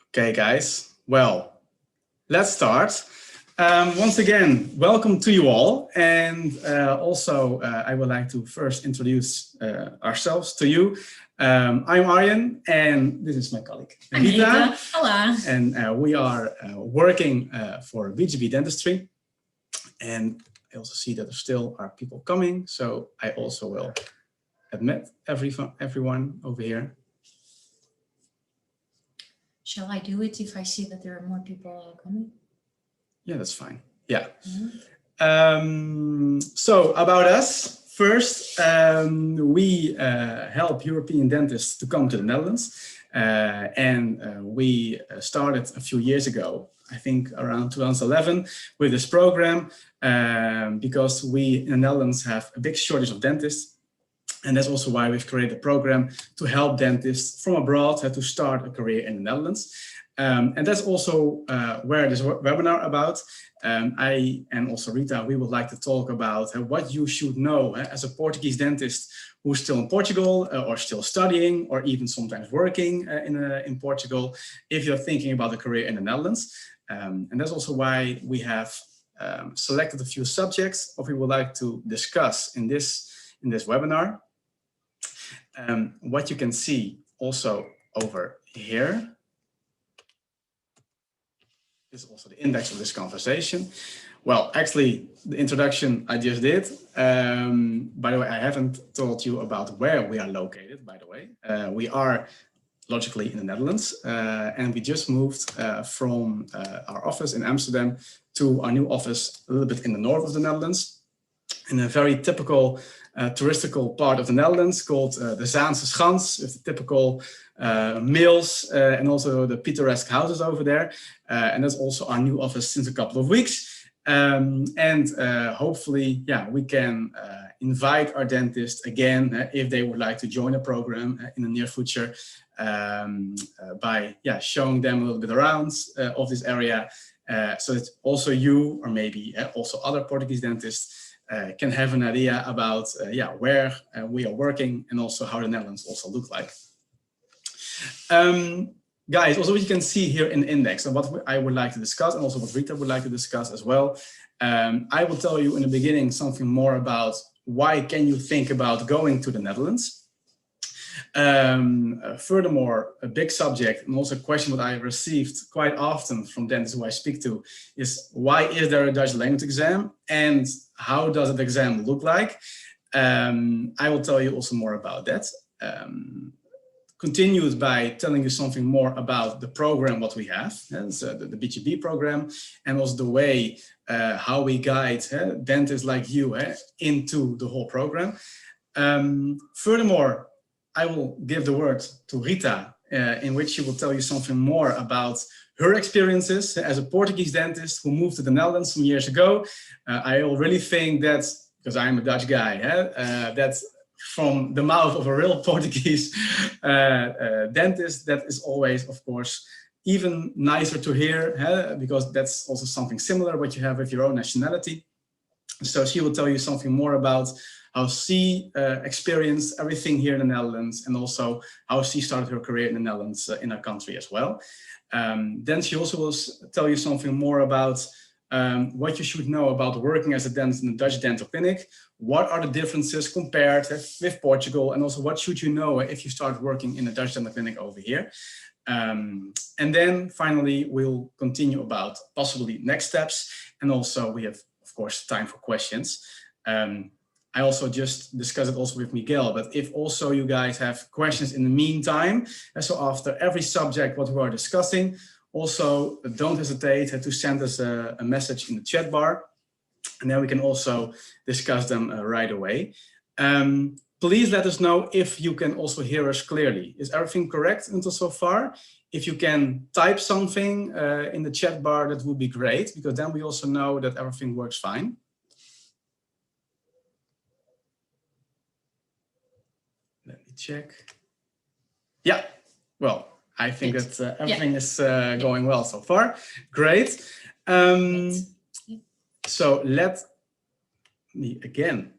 Okay, guys. Well, let's start. Once again, welcome to you all. And also, I would like to first introduce ourselves to you. I'm Arjen, and this is my colleague, Rita. Hola. And we are working for BGB Dentistry. And I also see that there still are people coming, so I also will admit everyone over here. Shall I do it if I see that there are more people coming? Yeah, that's fine. Yeah. So about us, first, we help European dentists to come to the Netherlands. We started a few years ago, I think around 2011, with this program because we in the Netherlands have a big shortage of dentists. And that's also why we've created a program to help dentists from abroad to start a career in the Netherlands. And that's also where this webinar about. I and also Rita, we would like to talk about what you should know as a Portuguese dentist who's still in Portugal or still studying or even sometimes working in Portugal if you're thinking about a career in the Netherlands. And that's also why we have selected a few subjects what we would like to discuss in this webinar. What you can see also over here is also the index of this conversation. Well, actually, the introduction I just did. By the way, I haven't told you about where we are located, by the way. We are logically in the Netherlands, and we just moved from our office in Amsterdam to our new office a little bit in the north of the Netherlands, in a very typical touristical part of the Netherlands called the Zaanse Schans, with the typical mills and also the pittoresque houses over there. And that's also our new office since a couple of weeks. Hopefully, yeah, we can invite our dentists again if they would like to join the program in the near future by showing them a little bit around of this area, so that also you or maybe also other Portuguese dentists can have an idea about where we are working and also how the Netherlands also look like. Guys, also what you can see here in the index and what I would like to discuss and also what Rita would like to discuss as well. I will tell you in the beginning something more about why can you think about going to the Netherlands. Furthermore, a big subject and also a question that I received quite often from dentists who I speak to is why is there a Dutch language exam and how does the exam look like? I will tell you also more about that. Continued by telling you something more about the program, what we have, so the BGB program, and also the way how we guide dentists like you into the whole program. Furthermore, I will give the word to Rita, in which she will tell you something more about her experiences as a Portuguese dentist who moved to the Netherlands some years ago. I really think that, because I'm a Dutch guy, that's from the mouth of a real Portuguese dentist, that is always, of course, even nicer to hear, because that's also something similar what you have with your own nationality. So she will tell you something more about how she experienced everything here in the Netherlands and also how she started her career in the Netherlands in our country as well. Then she also will tell you something more about what you should know about working as a dentist in a Dutch dental clinic. What are the differences compared with Portugal, and also what should you know if you start working in a Dutch dental clinic over here. And then finally, we'll continue about possibly next steps. And also we have, of course, time for questions. I also just discussed it also with Miguel, but if also you guys have questions in the meantime, and so after every subject what we are discussing, also don't hesitate to send us a message in the chat bar, and then we can also discuss them right away. Please let us know if you can also hear us clearly. Is everything correct until so far? If you can type something in the chat bar, that would be great, because then we also know that everything works fine. Let me check. Yeah, well, I think that everything is going well so far. Great. So let me again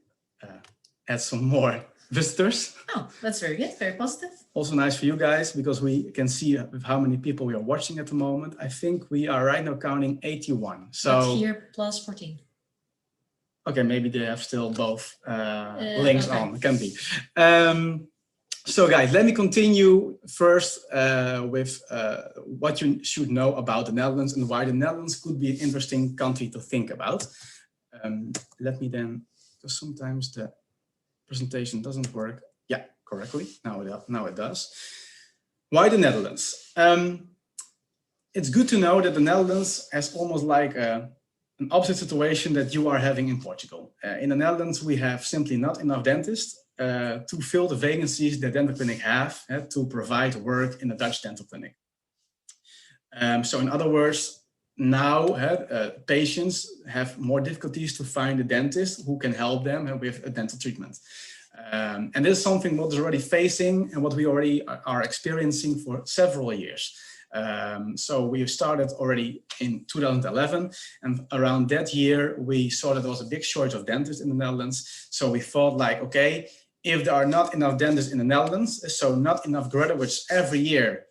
add some more visitors. Oh, that's very good. Very positive. Also nice for you guys, because we can see how many people we are watching at the moment. I think we are right now counting 81. So But here plus 14. Okay, maybe they have still both links okay. on, can be. So guys, let me continue first with what you should know about the Netherlands and why the Netherlands could be an interesting country to think about. Let me then, because sometimes the presentation doesn't work. Yeah, correctly, now it does. Why the Netherlands? It's good to know that the Netherlands has almost like an opposite situation that you are having in Portugal. In the Netherlands, we have simply not enough dentists to fill the vacancies that dental clinic have to provide work in the Dutch dental clinic. So in other words, now patients have more difficulties to find a dentist who can help them with a dental treatment. And this is something what is already facing and what we already are experiencing for several years. So we started already in 2011, and around that year we saw that there was a big shortage of dentists in the Netherlands. So we thought like, okay, if there are not enough dentists in the Netherlands, so not enough graduates every year,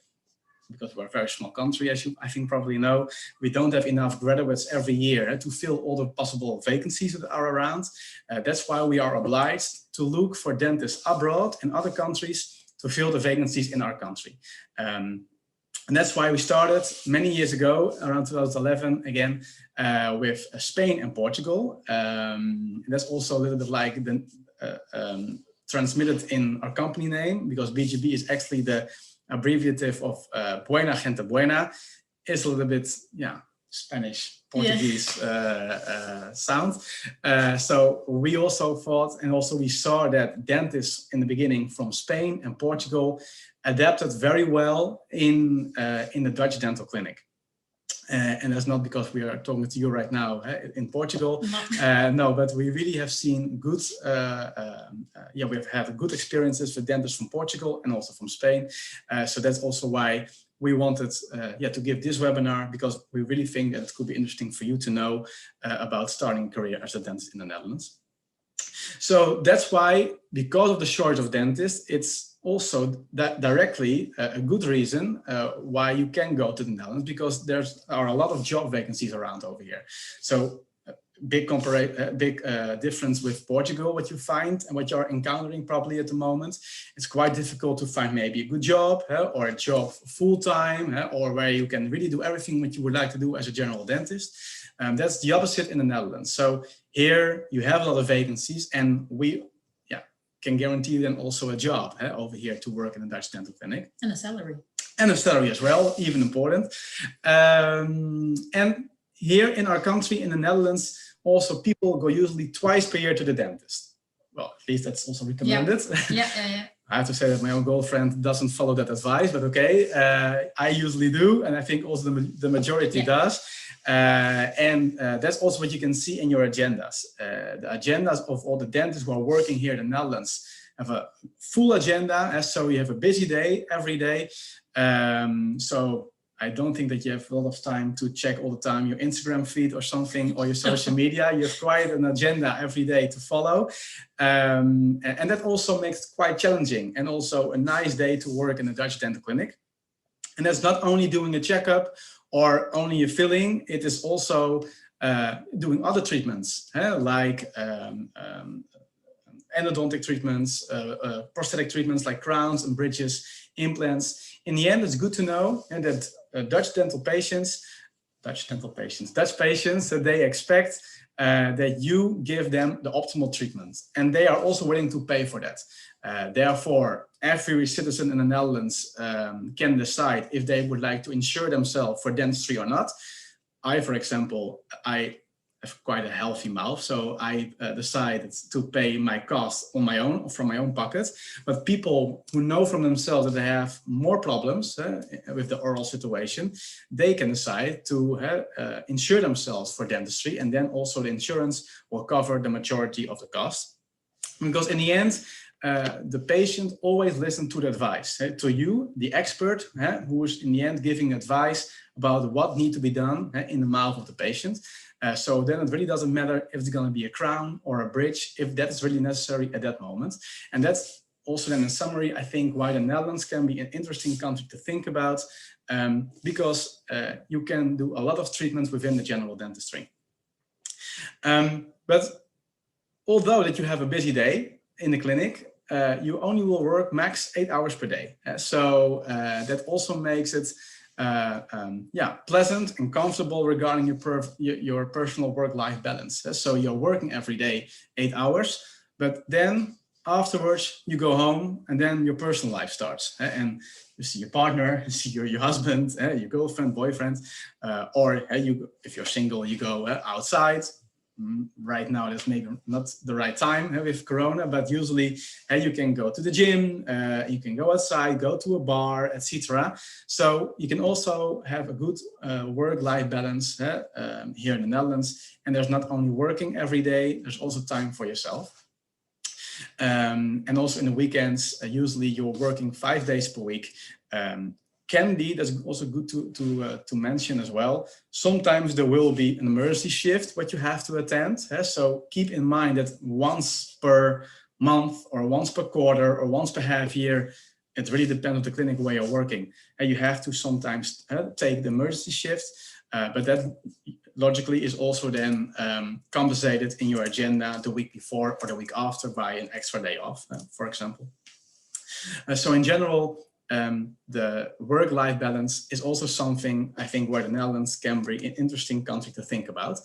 because we're a very small country, as you I think probably know, we don't have enough graduates every year to fill all the possible vacancies that are around. That's why we are obliged to look for dentists abroad in other countries to fill the vacancies in our country. And that's why we started many years ago, around 2011, again, with Spain and Portugal. That's also a little bit like the transmitted in our company name, because BGB is actually the abbreviative of Buena Gente Buena. It's a little bit, yeah, Spanish, Portuguese sound. So we also thought, and also we saw that dentists in the beginning from Spain and Portugal adapted very well in the Dutch dental clinic. And that's not because we are talking to you right now in Portugal. No, but we really have seen good, we have had good experiences with dentists from Portugal and also from Spain. So that's also why we wanted to give this webinar, because we really think that it could be interesting for you to know about starting a career as a dentist in the Netherlands. So that's why, because of the shortage of dentists, it's also that directly a good reason why you can go to the Netherlands, because there are a lot of job vacancies around over here. So big difference with Portugal, what you find and what you're encountering probably at the moment. It's quite difficult to find maybe a good job or a job full-time or where you can really do everything what you would like to do as a general dentist. That's the opposite in the Netherlands. So here you have a lot of vacancies, and we can guarantee them also a job over here to work in a Dutch dental clinic. And a salary. And a salary as well, even important. And here in our country, in the Netherlands, also people go usually twice per year to the dentist. Well, at least that's also recommended. Yeah. I have to say that my own girlfriend doesn't follow that advice, but okay, I usually do, and I think also the majority does. That's also what you can see in your agendas. The agendas of all the dentists who are working here in the Netherlands have a full agenda, so you have a busy day every day. So I don't think that you have a lot of time to check all the time your Instagram feed or something, or your social media. You have quite an agenda every day to follow. And that also makes it quite challenging, and also a nice day to work in a Dutch dental clinic. And that's not only doing a checkup or only a filling, it is also doing other treatments, like endodontic treatments, prosthetic treatments like crowns and bridges, implants. In the end, it's good to know that Dutch patients, that they expect that you give them the optimal treatment, and they are also willing to pay for that. Therefore, every citizen in the Netherlands can decide if they would like to insure themselves for dentistry or not. For example, I have quite a healthy mouth, so I decided to pay my costs on my own, from my own pocket. But people who know from themselves that they have more problems with the oral situation, they can decide to insure themselves for dentistry, and then also the insurance will cover the majority of the cost. Because in the end, the patient always listens to the advice, to you, the expert, who is in the end giving advice about what needs to be done in the mouth of the patient. So then it really doesn't matter if it's going to be a crown or a bridge, if that is really necessary at that moment. And that's also then in summary, I think why the Netherlands can be an interesting country to think about, because you can do a lot of treatments within the general dentistry. But although that you have a busy day in the clinic, you only will work max 8 hours per day. So that also makes it pleasant and comfortable regarding your personal work-life balance. So you're working every day 8 hours, but then afterwards you go home and then your personal life starts. And you see your partner, you see your husband, your girlfriend, boyfriend, or if you're single, you go outside. Right now, that's maybe not the right time with Corona, but usually you can go to the gym, you can go outside, go to a bar, etc. So you can also have a good work-life balance here in the Netherlands. And there's not only working every day, there's also time for yourself. And also in the weekends, usually you're working 5 days per week. Can be, that's also good to mention as well. Sometimes there will be an emergency shift what you have to attend. So keep in mind that once per month or once per quarter or once per half year, it really depends on the clinic where you're working. And you have to sometimes take the emergency shift, but that logically is also then compensated in your agenda the week before or the week after by an extra day off, for example. So in general, the work-life balance is also something I think where the Netherlands can be an interesting country to think about.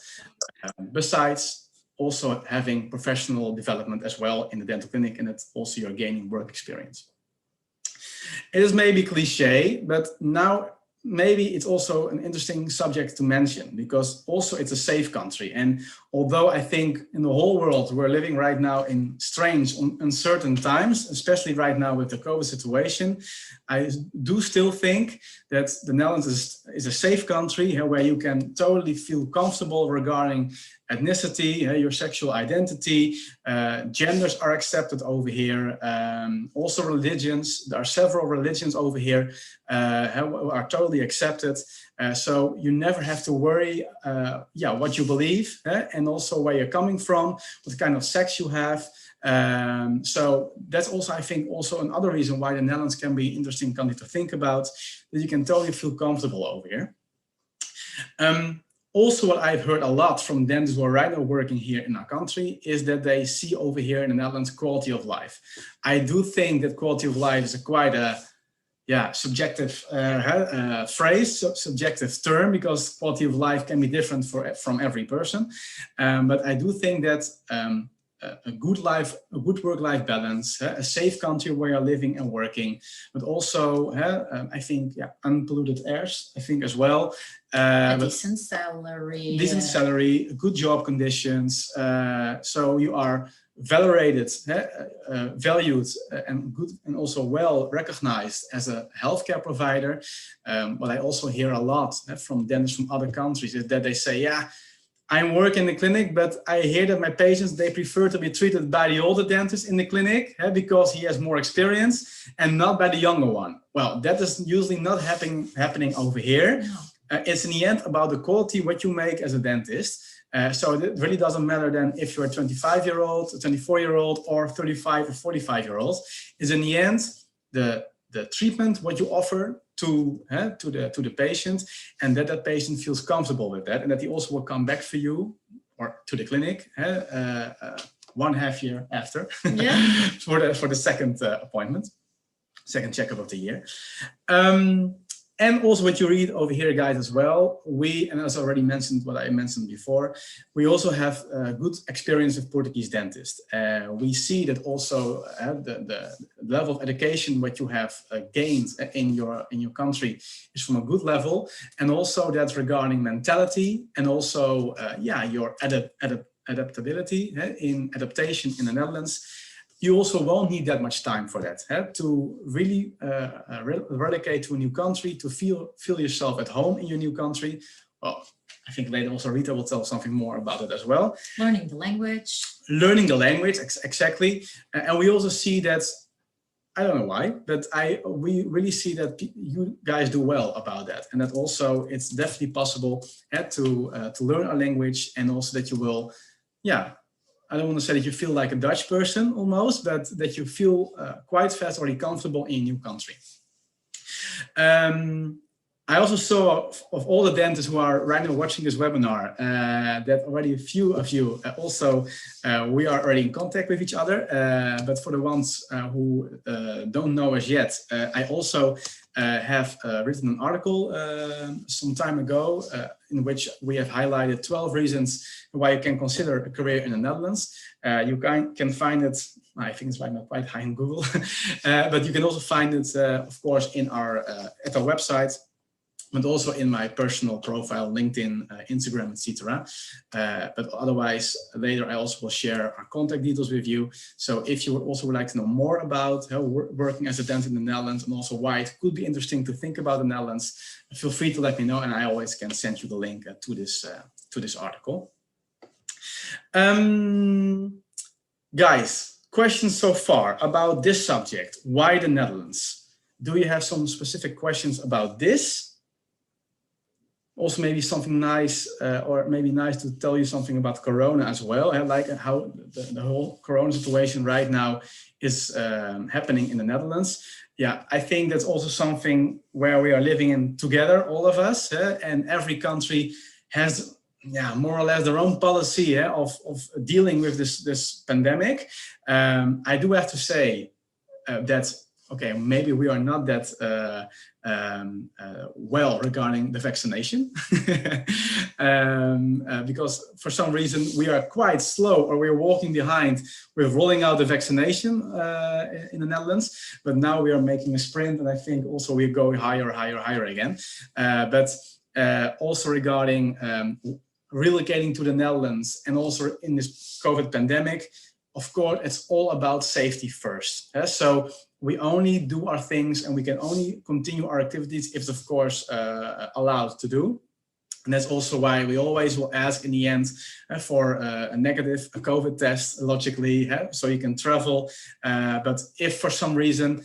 Besides also having professional development as well in the dental clinic, and it's also you're gaining work experience. It is maybe cliche, but now maybe it's also an interesting subject to mention because also it's a safe country. And although I think in the whole world, we're living right now in strange, uncertain times, especially right now with the COVID situation, I do still think that the Netherlands is a safe country where you can totally feel comfortable regarding ethnicity, your sexual identity, genders are accepted over here. Also religions, there are several religions over here are totally accepted. So you never have to worry what you believe and also where you're coming from, what kind of sex you have. So that's also, I think, also another reason why the Netherlands can be an interesting country to think about, that you can totally feel comfortable over here. Also, what I've heard a lot from dentists who are right now working here in our country is that they see over here in the Netherlands quality of life. I do think that quality of life is quite a subjective phrase, subjective term, because quality of life can be different from every person. But I do think that a good work-life balance, a safe country where you're living and working, but also I think unpolluted airs, I think as well. A decent salary, good job conditions. So you are valued and good and also well recognized as a healthcare provider. What I also hear a lot from dentists from other countries is that they say, I'm working in the clinic, but I hear that my patients, they prefer to be treated by the older dentist in the clinic because he has more experience and not by the younger one. Well, that is usually not happening over here. No. It's in the end about the quality, what you make as a dentist. So it really doesn't matter then if you're a 25-year-old, a 24-year-old, or 35 or 45-year-old. Is in the end the treatment, what you offer to the patient, and that patient feels comfortable with that, and that he also will come back for you or to the clinic 1.5 years after for the second appointment, second checkup of the year. And also what you read over here, guys, as well, and as I already mentioned, what I mentioned before, we also have good experience with Portuguese dentists. We see that also the level of education what you have gained in your country is from a good level, and also that regarding mentality and also your adaptability in adaptation in the Netherlands. You also won't need that much time for that, to really relocate to a new country, to feel yourself at home in your new country. Well, I think later also Rita will tell something more about it as well. Learning the language. Learning the language, exactly. And we also see that, I don't know why, but we really see that you guys do well about that. And that also it's definitely possible to learn a language, and also that you will, I don't want to say that you feel like a Dutch person almost, but that you feel quite fast already comfortable in a new country. I also saw of all the dentists who are right now watching this webinar that already a few of you also, we are already in contact with each other. But for the ones who don't know us yet, I also have written an article some time ago in which we have highlighted 12 reasons why you can consider a career in the Netherlands. You can find it, I think it's right now quite high in Google, but you can also find it, of course, in at our website, but also in my personal profile, LinkedIn, Instagram, etc. But otherwise, later I also will share our contact details with you. So if you would also like to know more about working as a dentist in the Netherlands and also why it could be interesting to think about the Netherlands, feel free to let me know, and I always can send you the link to this article. Guys, questions so far about this subject? Why the Netherlands? Do you have some specific questions about this? Also, maybe something nice, or maybe nice to tell you something about Corona as well, like how the whole Corona situation right now is happening in the Netherlands. Yeah, I think that's also something where we are living in together, all of us, and every country has, yeah, more or less their own policy of dealing with this pandemic. I do have to say that, okay, maybe we are not that well regarding the vaccination because for some reason we are quite slow, or we're walking behind with rolling out the vaccination in the Netherlands. But now we are making a sprint, and I think also we're going higher, higher, higher again. But also regarding relocating to the Netherlands, and also in this COVID pandemic, of course, it's all about safety first. So we only do our things, and we can only continue our activities if, of course, allowed to do. And that's also why we always will ask in the end for a negative COVID test, logically, so you can travel. But if for some reason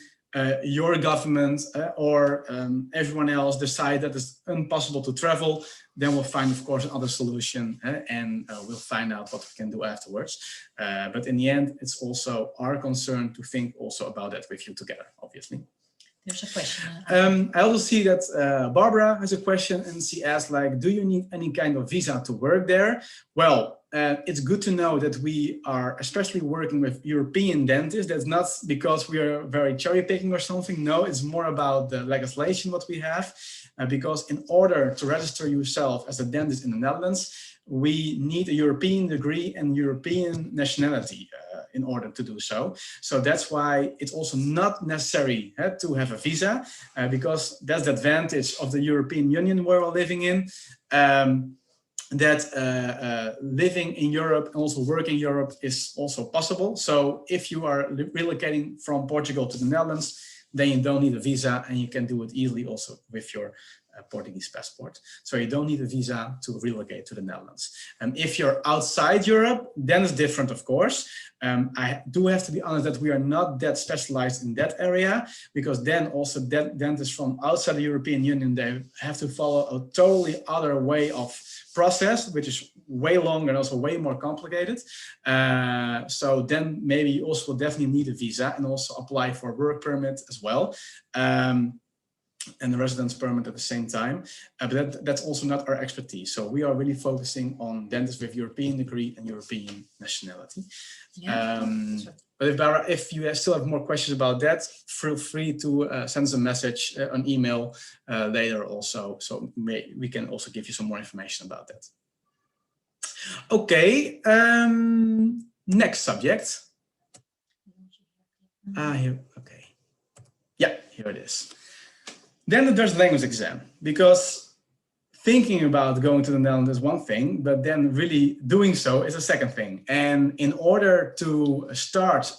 your government or everyone else decide that it's impossible to travel, then we'll find, of course, another solution, and we'll find out what we can do afterwards. But in the end, it's also our concern to think also about that with you together, obviously. There's a question. I also see that Barbara has a question, and she asked, like, do you need any kind of visa to work there? Well, it's good to know that we are especially working with European dentists. That's not because we are very cherry picking or something. No, it's more about the legislation what we have. Because in order to register yourself as a dentist in the Netherlands, we need a European degree and European nationality in order to do so. So that's why it's also not necessary to have a visa, because that's the advantage of the European Union where we're living in. That living in Europe and also working in Europe is also possible. So if you are relocating from Portugal to the Netherlands, then you don't need a visa, and you can do it easily also with your Portuguese passport. So you don't need a visa to relocate to the Netherlands. And if you're outside Europe, then it's different, of course. I do have to be honest that we are not that specialized in that area, because then also dentists from outside the European Union, they have to follow a totally other way of process, which is way longer and also way more complicated. So then maybe you also will definitely need a visa and also apply for a work permit as well. And the residence permit at the same time. But that's also not our expertise. So we are really focusing on dentists with European degree and European nationality. Yeah. But if you still have more questions about that, feel free to send us a message, an email later also. So we can also give you some more information about that. Okay, next subject. Here, okay. Yeah, here it is. Then the Dutch language exam, because thinking about going to the Netherlands is one thing, but then really doing so is a second thing. And in order to start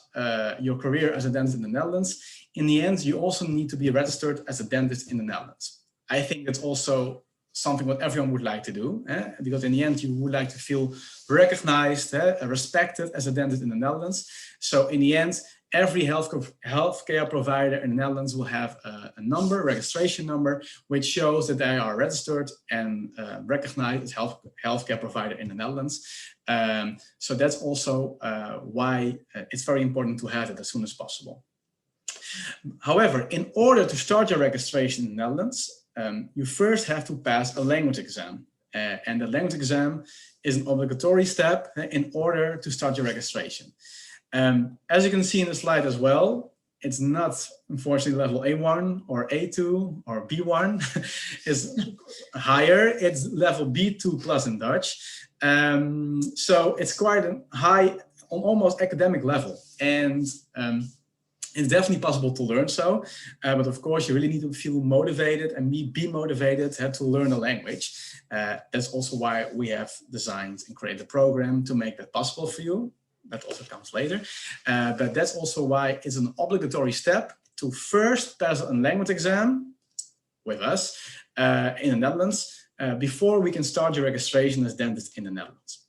your career as a dentist in the Netherlands, in the end, you also need to be registered as a dentist in the Netherlands. I think that's also something what everyone would like to do, because in the end you would like to feel recognized, respected as a dentist in the Netherlands. So in the end, every healthcare provider in the Netherlands will have a number, registration number, which shows that they are registered and recognized as healthcare provider in the Netherlands. So that's also why it's very important to have it as soon as possible. However, in order to start your registration in the Netherlands, you first have to pass a language exam. And the language exam is an obligatory step in order to start your registration. As you can see in the slide as well, it's not, unfortunately, level A1 or A2 or B1 is higher. It's level B2 plus in Dutch. So it's quite a high, almost academic level. And it's definitely possible to learn so, but of course you really need to feel motivated and be motivated to learn the language. That's also why we have designed and created a program to make that possible for you. That also comes later, but that's also why it's an obligatory step to first pass a language exam with us in the Netherlands before we can start your registration as dentist in the Netherlands.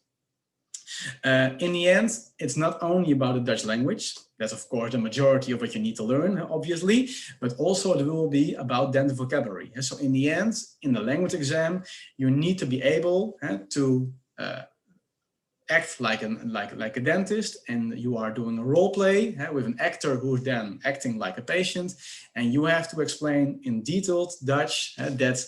In the end, it's not only about the Dutch language. That's of course the majority of what you need to learn, obviously, but also it will be about dental vocabulary. So in the end, in the language exam, you need to be able to act like a dentist, and you are doing a role play with an actor who is then acting like a patient, and you have to explain in detailed Dutch that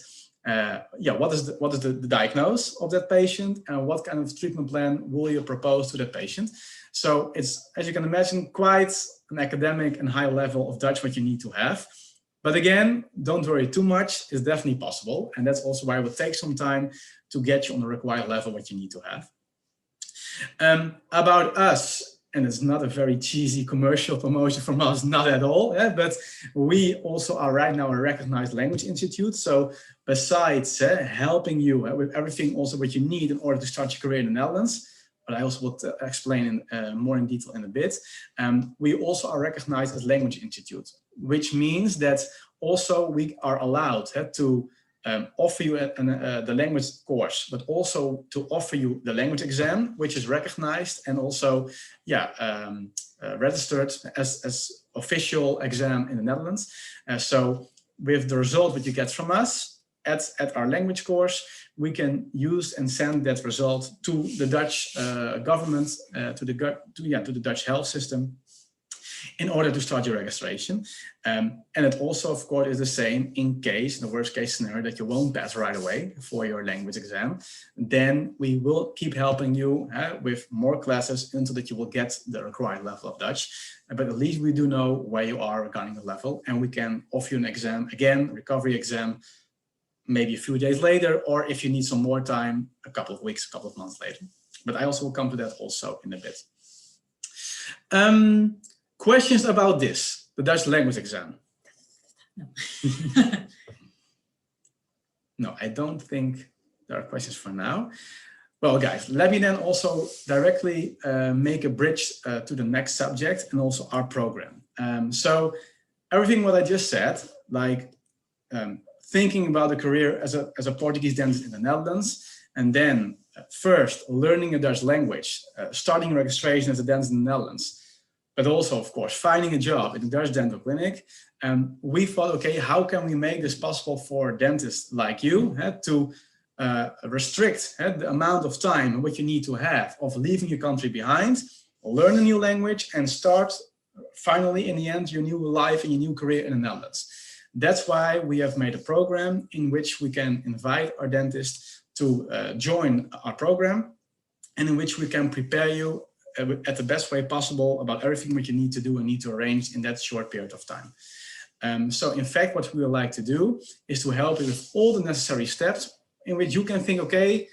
what is the diagnosis of that patient and what kind of treatment plan will you propose to that patient. So it's, as you can imagine, quite an academic and high level of Dutch what you need to have. But again, don't worry too much, it's definitely possible. And that's also why it will take some time to get you on the required level what you need to have. About us, and it's not a very cheesy commercial promotion from us, not at all, but we also are right now a recognized language institute. So besides helping you with everything also what you need in order to start your career in the Netherlands, but I also will explain more in detail in a bit, we also are recognized as language institute, which means that also we are allowed to offer you the language course, but also to offer you the language exam, which is recognized and also registered as official exam in the Netherlands. So with the result that you get from us at our language course, we can use and send that result to the Dutch government, to the Dutch health system, in order to start your registration. And it also, of course, is the same in case, in the worst case scenario, that you won't pass right away for your language exam. Then we will keep helping you with more classes until that you will get the required level of Dutch. But at least we do know where you are regarding the level, and we can offer you an exam, again, recovery exam, maybe a few days later, or if you need some more time, a couple of weeks, a couple of months later. But I also will come to that also in a bit. Questions about this, the Dutch language exam? No. No, I don't think there are questions for now. Well, guys, let me then also directly make a bridge to the next subject and also our program. So everything what I just said, like thinking about a career as a Portuguese dentist in the Netherlands, and then first learning a Dutch language, starting registration as a dentist in the Netherlands, but also, of course, finding a job in a Dutch dental clinic. We thought, okay, how can we make this possible for dentists like you to restrict the amount of time and what you need to have of leaving your country behind, learn a new language, and start finally, in the end, your new life and your new career in the Netherlands. That's why we have made a program in which we can invite our dentists to join our program, and in which we can prepare you at the best way possible about everything what you need to do and need to arrange in that short period of time. So in fact, what we would like to do is to help you with all the necessary steps in which you can think, okay,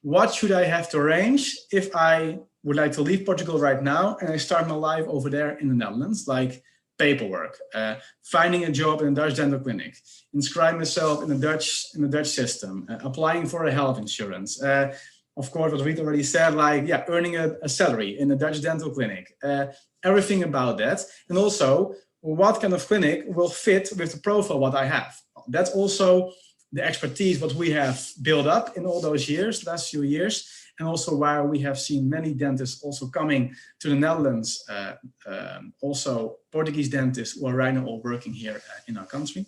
what should I have to arrange if I would like to leave Portugal right now and I start my life over there in the Netherlands, like paperwork, finding a job in a Dutch dental clinic, inscribing myself in the Dutch system, applying for a health insurance, of course, what Rita already said, like, earning a salary in a Dutch dental clinic, everything about that. And also, what kind of clinic will fit with the profile what I have. That's also the expertise what we have built up in all those years, last few years, and also why we have seen many dentists also coming to the Netherlands, also Portuguese dentists who are right now all working here in our country.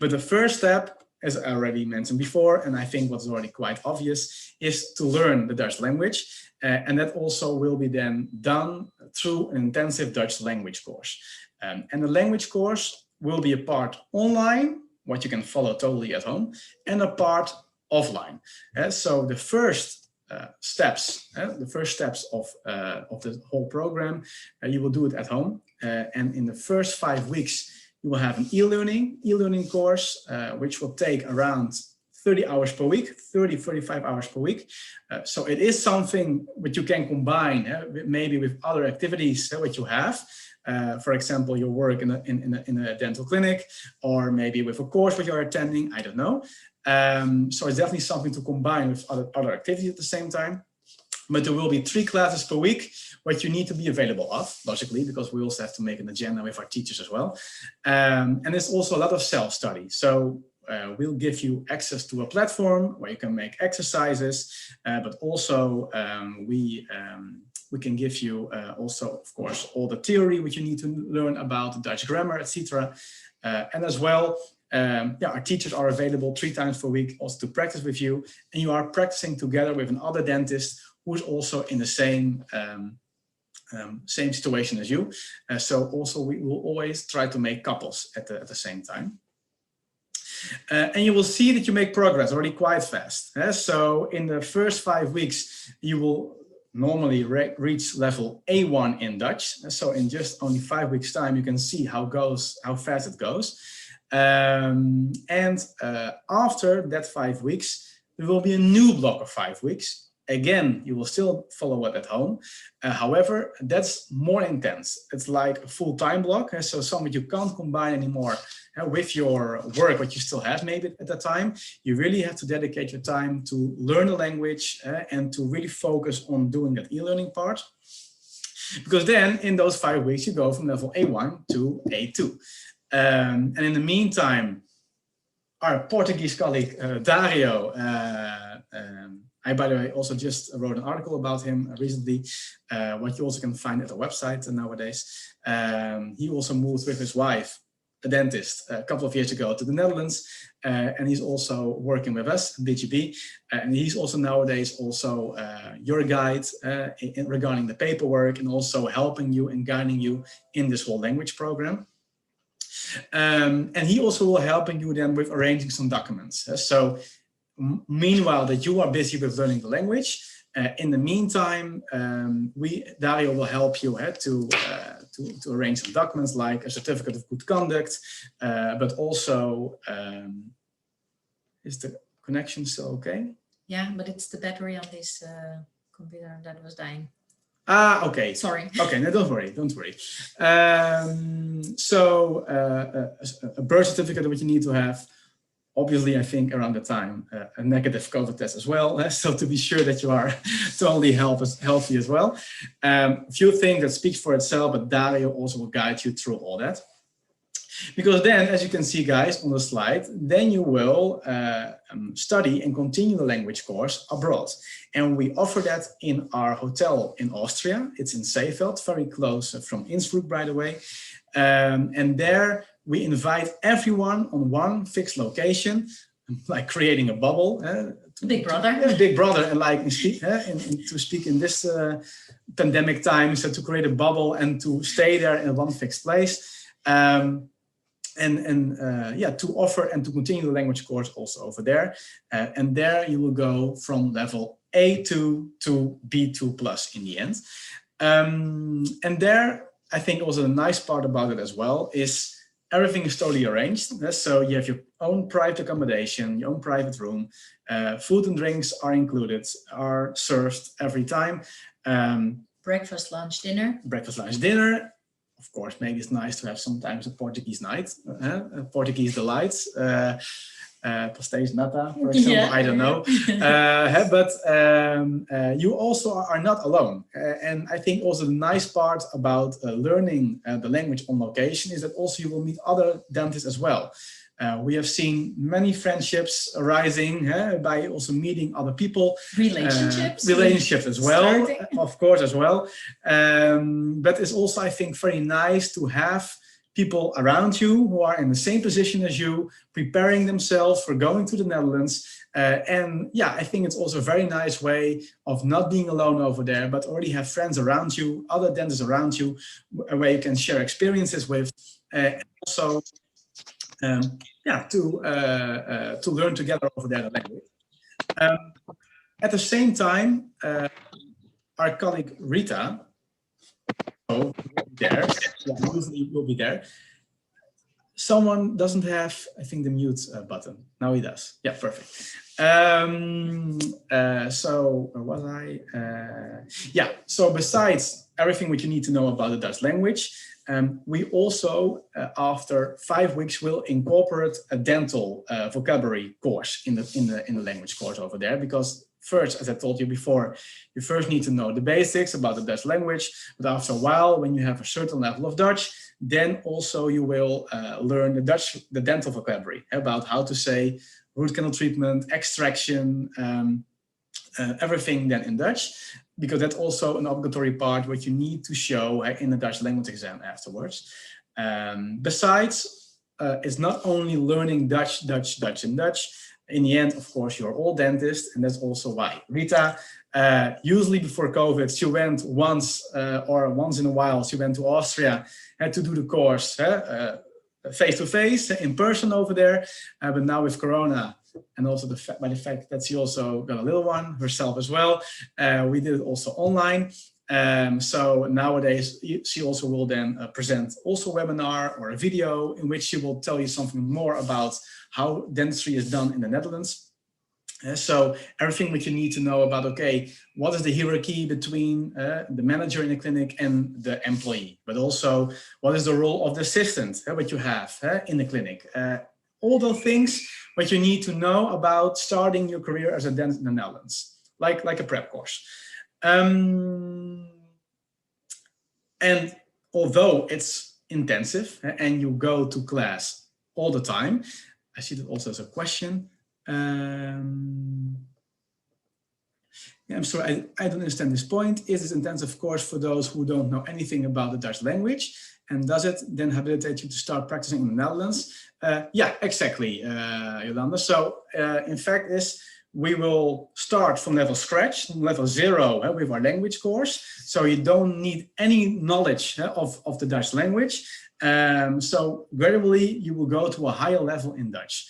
But the first step, as I already mentioned before, and I think what's already quite obvious, is to learn the Dutch language. And that also will be then done through an intensive Dutch language course. And the language course will be a part online, what you can follow totally at home, and a part offline. So the first steps of the whole program, you will do it at home. And in the first 5 weeks, you will have an e-learning course, which will take around 30 hours per week, 35 hours per week. So it is something which you can combine maybe with other activities which you have. For example, your work in a dental clinic, or maybe with a course which you're attending, I don't know. So it's definitely something to combine with other activities at the same time. But there will be 3 classes per week, what you need to be available of, logically, because we also have to make an agenda with our teachers as well. And there's also a lot of self-study. So we'll give you access to a platform where you can make exercises, but also we can give you also, of course, all the theory which you need to learn about the Dutch grammar, etc. And as well, our teachers are available 3 times per week also to practice with you, and you are practicing together with another dentist who is also in the same situation as you. So also we will always try to make couples at the same time. And you will see that you make progress already quite fast. So in the first 5 weeks, you will normally reach level A1 in Dutch. So in just only 5 weeks time, you can see how fast it goes. After that 5 weeks, there will be a new block of 5 weeks. Again, you will still follow it at home. However, that's more intense. It's like a full-time block. So something you can't combine anymore with your work, what you still have maybe at the time. You really have to dedicate your time to learn the language and to really focus on doing that e-learning part. Because then in those 5 weeks, you go from level A1 to A2. And in the meantime, our Portuguese colleague, Dario, I, by the way, also just wrote an article about him recently, what you also can find at the website nowadays. He also moved with his wife, a dentist, a couple of years ago to the Netherlands, and he's also working with us, BGB, and he's also nowadays also your guide regarding the paperwork, and also helping you and guiding you in this whole language program. And he also will helping you then with arranging some documents. So meanwhile that you are busy with learning the language, in the meantime, Dario will help you to arrange some documents like a certificate of good conduct, but also, is the connection still okay? Yeah, but it's the battery on this computer that was dying. Ah, okay. Sorry. Okay, no, don't worry, don't worry. So a birth certificate which you need to have, obviously, I think around the time, a negative COVID test as well. So to be sure that you are totally healthy as well. A few things that speaks for itself, but Dario also will guide you through all that. Because then, as you can see, guys, on the slide, then you will study and continue the language course abroad. And we offer that in our hotel in Austria. It's in Seefeld, very close from Innsbruck, by the way. And there we invite everyone on one fixed location, like creating a bubble. Big brother. Big brother, and like to speak in this pandemic time, so to create a bubble and to stay there in one fixed place. To offer and to continue the language course also over there. And there you will go from level A2 to B2 plus in the end. And there, I think also the nice part about it as well is everything is totally arranged. So you have your own private accommodation, your own private room. Food and drinks are included, are served every time. Breakfast, lunch, dinner. Breakfast, lunch, dinner. Of course, maybe it's nice to have sometimes a Portuguese night, Portuguese delights, pastéis nata, for example, yeah. I don't know. But you also are not alone. And I think also the nice part about learning the language on location is that also you will meet other dentists as well. We have seen many friendships arising by also meeting other people. Relationships as well, starting. of course, as well. But it's also, I think, very nice to have people around you who are in the same position as you, preparing themselves for going to the Netherlands. And yeah, I think it's also a very nice way of not being alone over there, but already have friends around you, other dentists around you, where you can share experiences with. And also, to learn together over there the language. At the same time, our colleague Rita, will be there. Yeah, usually will be there. Someone doesn't have, I think, the mute button. Now he does. Yeah, perfect. So where was I? Yeah, so besides everything what you need to know about the Dutch language, we also, after 5 weeks, will incorporate a dental vocabulary course in the language course over there, because first, as I told you before, you first need to know the basics about the Dutch language, but after a while, when you have a certain level of Dutch, then also you will learn the dental vocabulary, about how to say root canal treatment, extraction, everything then in Dutch, because that's also an obligatory part what you need to show in the Dutch language exam afterwards. Besides, it's not only learning Dutch. In the end, of course, you're all dentists, and that's also why Rita, usually before COVID, she went once or once in a while, she went to Austria, had to do the course face-to-face, in person over there. But now with Corona, and also by the fact that she also got a little one herself as well, we did it also online. So nowadays, she also will then present also a webinar or a video in which she will tell you something more about how dentistry is done in the Netherlands. So everything that you need to know about, okay, what is the hierarchy between the manager in the clinic and the employee, but also what is the role of the assistant, what you have in the clinic. All those things what you need to know about starting your career as a dentist in the Netherlands, like a prep course. And although it's intensive and you go to class all the time, I see that also as a question. Yeah, I'm sorry, I don't understand this point. Is this intensive course for those who don't know anything about the Dutch language? And does it then habilitate you to start practicing in the Netherlands? Yeah, exactly, Yolanda. So in fact, we will start from level scratch, level 0 with our language course. So you don't need any knowledge of the Dutch language. So gradually you will go to a higher level in Dutch.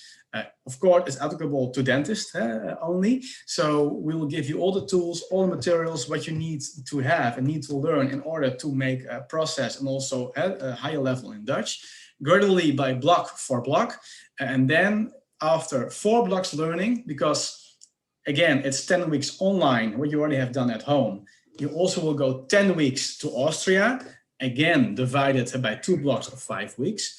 Of course, it's applicable to dentists only. So we will give you all the tools, all the materials, what you need to have and need to learn in order to make a process and also a higher level in Dutch, gradually by block for block. And then after 4 blocks learning, because again, it's 10 weeks online, what you already have done at home. You also will go 10 weeks to Austria, again, divided by 2 blocks of 5 weeks.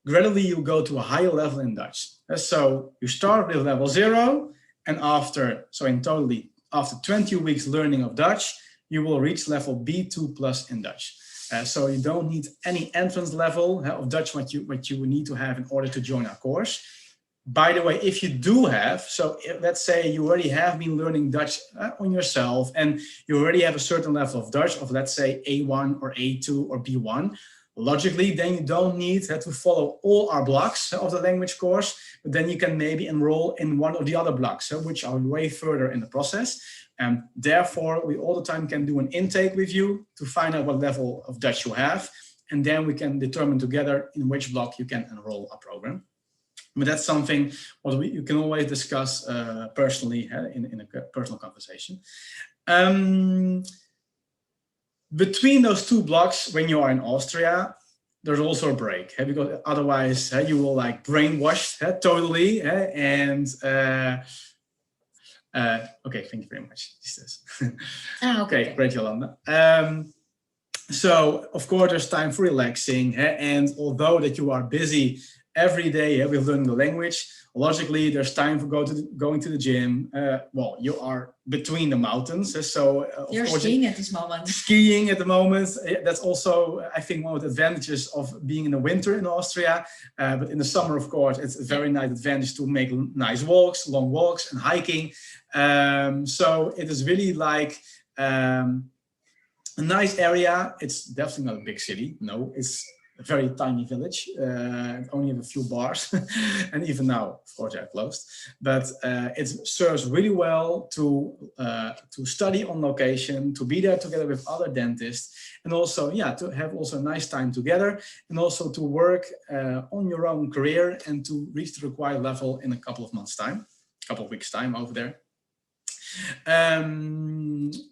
Gradually, you go to a higher level in Dutch. So you start with level 0, and in totally, after 20 weeks learning of Dutch, you will reach level B2 plus in Dutch. So you don't need any entrance level of Dutch, what you need to have in order to join our course. By the way, if you do have, let's say you already have been learning Dutch on yourself, and you already have a certain level of Dutch of, let's say, A1 or A2 or B1, logically, then you don't need to follow all our blocks of the language course, but then you can maybe enroll in one of the other blocks, which are way further in the process. And therefore, we all the time can do an intake with you to find out what level of Dutch you have. And then we can determine together in which block you can enroll a program. But that's something what you can always discuss personally in a personal conversation. Between those 2 blocks, when you are in Austria, there's also a break, because otherwise you will like brainwashed totally. Okay, thank you very much. Okay, great, Yolanda. So of course, there's time for relaxing, and although that you are busy every day we're learning the language. Logically, there's time for going to the gym. Well, you are between the mountains, so you're skiing at this moment. Skiing at the moment. That's also, I think, one of the advantages of being in the winter in Austria. But in the summer, of course, it's a very nice advantage to make nice walks, long walks, and hiking. So it is really like a nice area. It's definitely not a big city. No, it's a very tiny village, only have a few bars, and even now, of course, they're closed. But it serves really well to study on location, to be there together with other dentists, and also, yeah, to have also a nice time together, and also to work on your own career and to reach the required level in a couple of months' time, a couple of weeks' time over there.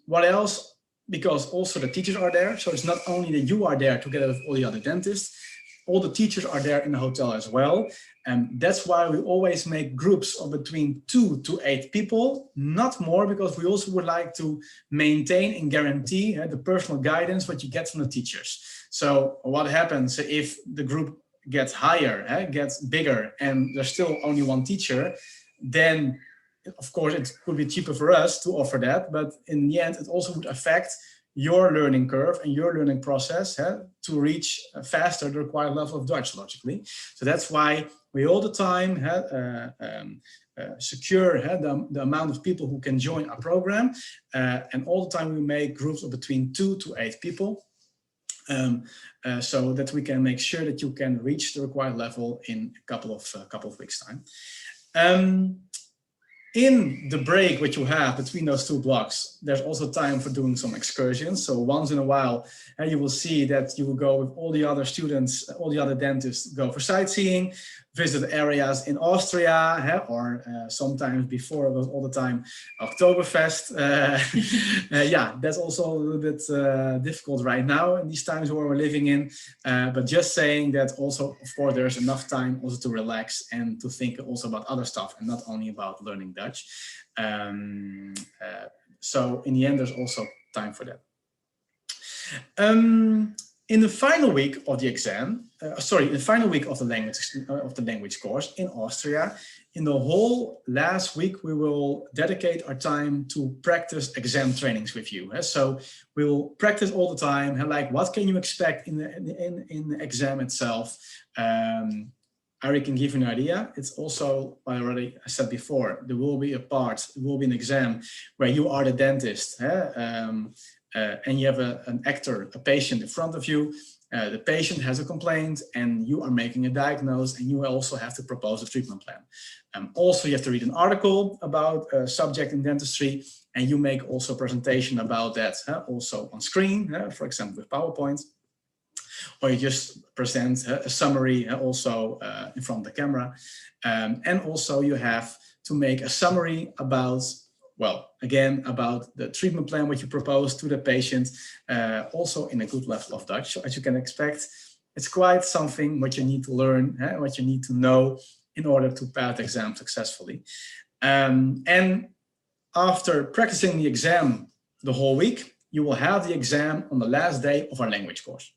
What else? Because also the teachers are there. So it's not only that you are there together with all the other dentists, all the teachers are there in the hotel as well. And that's why we always make groups of between 2 to 8 people, not more, because we also would like to maintain and guarantee the personal guidance what you get from the teachers. So what happens if the group gets higher, gets bigger, and there's still only one teacher, then of course, it could be cheaper for us to offer that, but in the end, it also would affect your learning curve and your learning process to reach faster the required level of Dutch, logically. So that's why we all the time secure the amount of people who can join our program, and all the time we make groups of between 2 to 8 people, so that we can make sure that you can reach the required level in a couple of weeks' time. In the break which you have between those 2 blocks, there's also time for doing some excursions. So once in a while, you will see that you will go with all the other students, all the other dentists, go for sightseeing, visit areas in Austria, or sometimes before it was all the time Oktoberfest. Yeah, that's also a little bit difficult right now in these times where we're living in. But just saying that also, of course, there's enough time also to relax and to think also about other stuff and not only about learning Dutch. So in the end, there's also time for that. In the final week of the exam, in the final week of the language course in Austria, in the whole last week, we will dedicate our time to practice exam trainings with you. So we will practice all the time, like what can you expect in the exam itself. I can give you an idea. It's also, I said before, there will be an exam where you are the dentist. And you have an actor, a patient in front of you. The patient has a complaint and you are making a diagnosis, and you also have to propose a treatment plan. Also, you have to read an article about a subject in dentistry, and you make also a presentation about that also on screen, for example, with PowerPoint. Or you just present a summary also in front of the camera. And also you have to make a summary about, well, again, about the treatment plan which you propose to the patient, also in a good level of Dutch. So as you can expect, it's quite something what you need to learn, what you need to know in order to pass the exam successfully. And after practicing the exam the whole week, you will have the exam on the last day of our language course.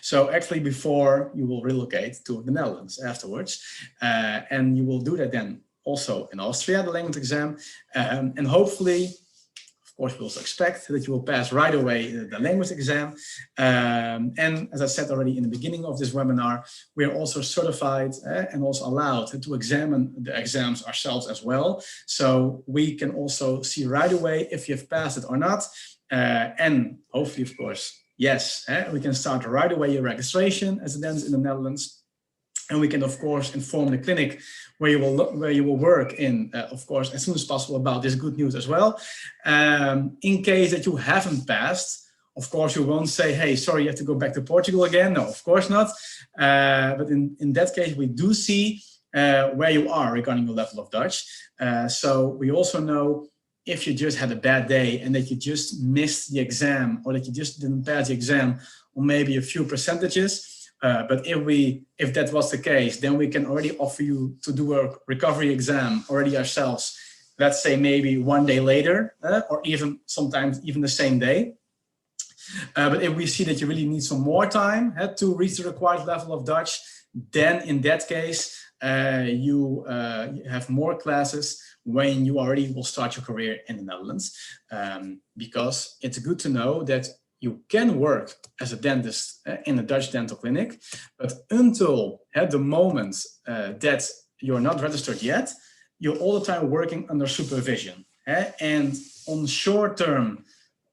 So actually before you will relocate to the Netherlands afterwards, and you will do that then also in Austria, the language exam, and hopefully, of course, we also expect that you will pass right away the language exam. And as I said already in the beginning of this webinar, we are also certified and also allowed to examine the exams ourselves as well. So we can also see right away if you have passed it or not. And hopefully, of course, yes, we can start right away your registration as a dentist in the Netherlands. And we can, of course, inform the clinic where you will work in, of course, as soon as possible about this good news as well. In case that you haven't passed, of course, you won't say, hey, sorry, you have to go back to Portugal again. No, of course not. But in that case, we do see where you are regarding your level of Dutch. So we also know if you just had a bad day and that you just missed the exam or that you just didn't pass the exam on maybe a few percentages. But if that was the case, then we can already offer you to do a recovery exam already ourselves. Let's say maybe one day later, or even sometimes even the same day. But if we see that you really need some more time to reach the required level of Dutch, then in that case, you have more classes when you already will start your career in the Netherlands, because it's good to know that you can work as a dentist in a Dutch dental clinic, but until at the moment that you're not registered yet, you're all the time working under supervision. And on short term,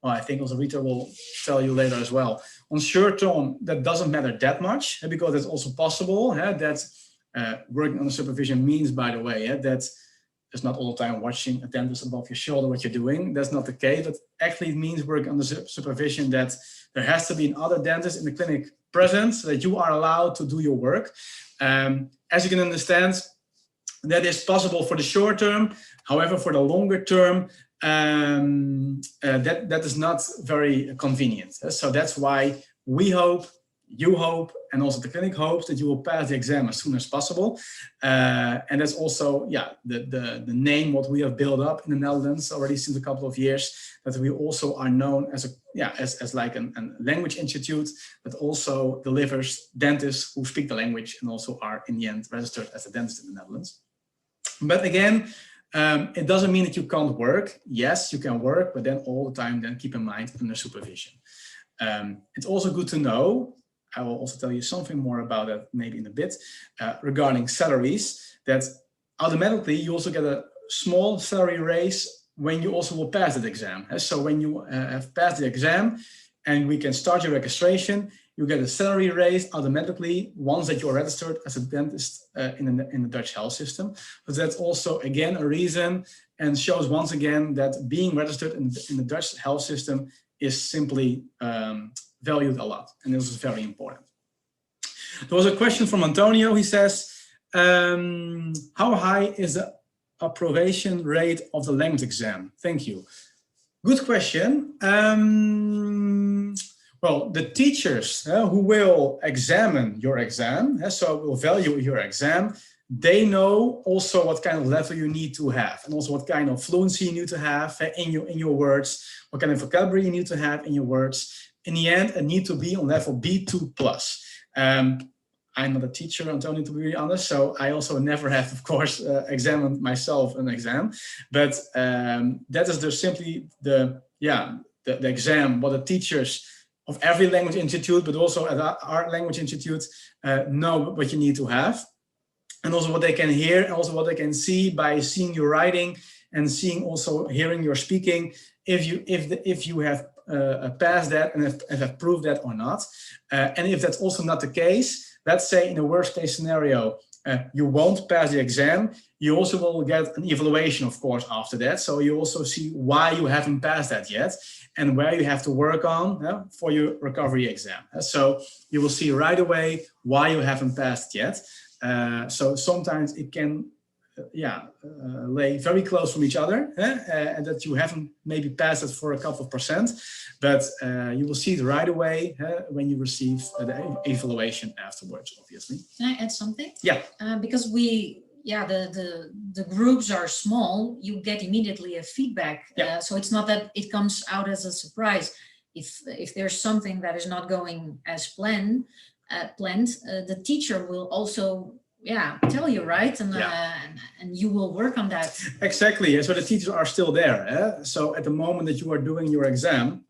well, I think also Rita will tell you later as well, on short term, that doesn't matter that much, because it's also possible that working under supervision means, by the way, that it's not all the time watching a dentist above your shoulder what you're doing. That's not the case, but actually it means working under supervision, that there has to be another dentist in the clinic present so that you are allowed to do your work. As you can understand, that is possible for the short term. However, for the longer term, that is not very convenient. So that's why we hope, you hope, and also the clinic hopes that you will pass the exam as soon as possible. And that's also, yeah, the name what we have built up in the Netherlands already since a couple of years, that we also are known as a, yeah, as like a language institute that also delivers dentists who speak the language and also are in the end registered as a dentist in the Netherlands. But again, it doesn't mean that you can't work. Yes, you can work, but then all the time, then keep in mind under supervision. It's also good to know, I will also tell you something more about that maybe in a bit, regarding salaries, that automatically you also get a small salary raise when you also will pass that exam. So when you have passed the exam and we can start your registration, you get a salary raise automatically once that you're registered as a dentist in the Dutch health system. But that's also, again, a reason and shows once again that being registered in the Dutch health system is simply valued a lot. And this is very important. There was a question from Antonio. He says, how high is the approbation rate of the language exam? Thank you. Good question. Well, the teachers who will examine your exam, so will value your exam, they know also what kind of level you need to have, and also what kind of fluency you need to have in your words, what kind of vocabulary you need to have in your words. In the end, it needs to be on level B2+. I'm not a teacher, Antonio, to be really honest, so I also never have, of course, examined myself an exam, but that is simply the exam, what the teachers of every language institute, but also at our language institute, know what you need to have, and also what they can hear, and also what they can see by seeing your writing and hearing your speaking, if you have passed that and have proved that or not. And if that's also not the case, let's say in the worst case scenario, you won't pass the exam, you also will get an evaluation, of course, after that. So you also see why you haven't passed that yet and where you have to work on for your recovery exam. So you will see right away why you haven't passed yet. So sometimes it can lay very close from each other, and that you haven't maybe passed it for a couple of %, but you will see it right away when you receive the evaluation afterwards, obviously. Can I add something? Yeah. Because the groups are small, you get immediately a feedback. Yeah. So it's not that it comes out as a surprise. If there's something that is not going as planned, the teacher will also tell you, right? And you will work on that. Exactly. So the teachers are still there. So at the moment that you are doing your exam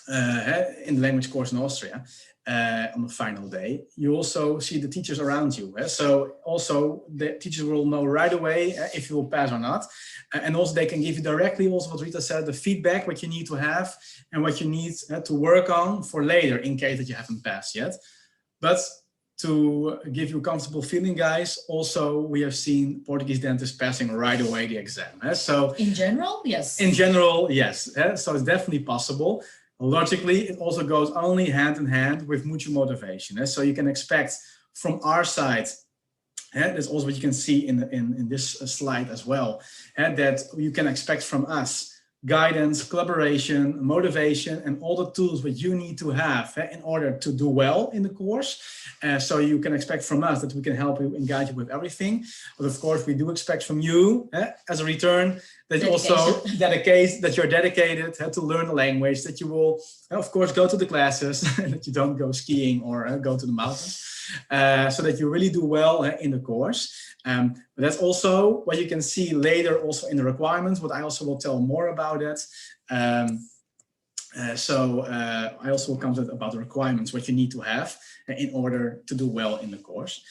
in the language course in Austria, on the final day, you also see the teachers around you. So also the teachers will know right away if you will pass or not. And also they can give you directly, also what Rita said, the feedback, what you need to have and what you need to work on for later in case that you haven't passed yet. But to give you a comfortable feeling, guys, also we have seen Portuguese dentists passing right away the exam. So in general, yes. In general, yes. So it's definitely possible. Logically, it also goes only hand in hand with mutual motivation. So you can expect from our side, that's also what you can see in this slide as well, that you can expect from us guidance, collaboration, motivation, and all the tools that you need to have in order to do well in the course. So you can expect from us that we can help you and guide you with everything. But of course, we do expect from you, as a return, that you're dedicated to learn the language, that you will, of course, go to the classes, that you don't go skiing or go to the mountains, so that you really do well in the course. But that's also what you can see later also in the requirements, but I also will tell more about it. I also will comment about the requirements, what you need to have in order to do well in the course.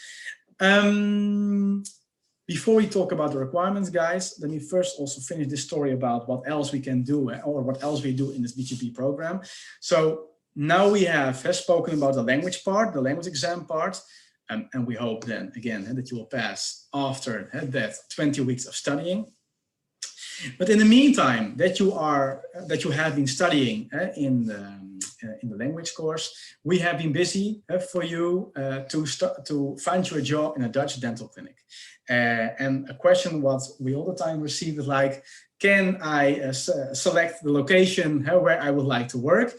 Before we talk about the requirements, guys, let me first also finish this story about what else we can do or what else we do in this BGB program. So now we have spoken about the language part, the language exam part, and we hope then again that you will pass after that 20 weeks of studying. But in the meantime, that you have been studying in the language course, we have been busy for you to find you a job in a Dutch dental clinic. And a question what we all the time receive is like, can I select the location where I would like to work?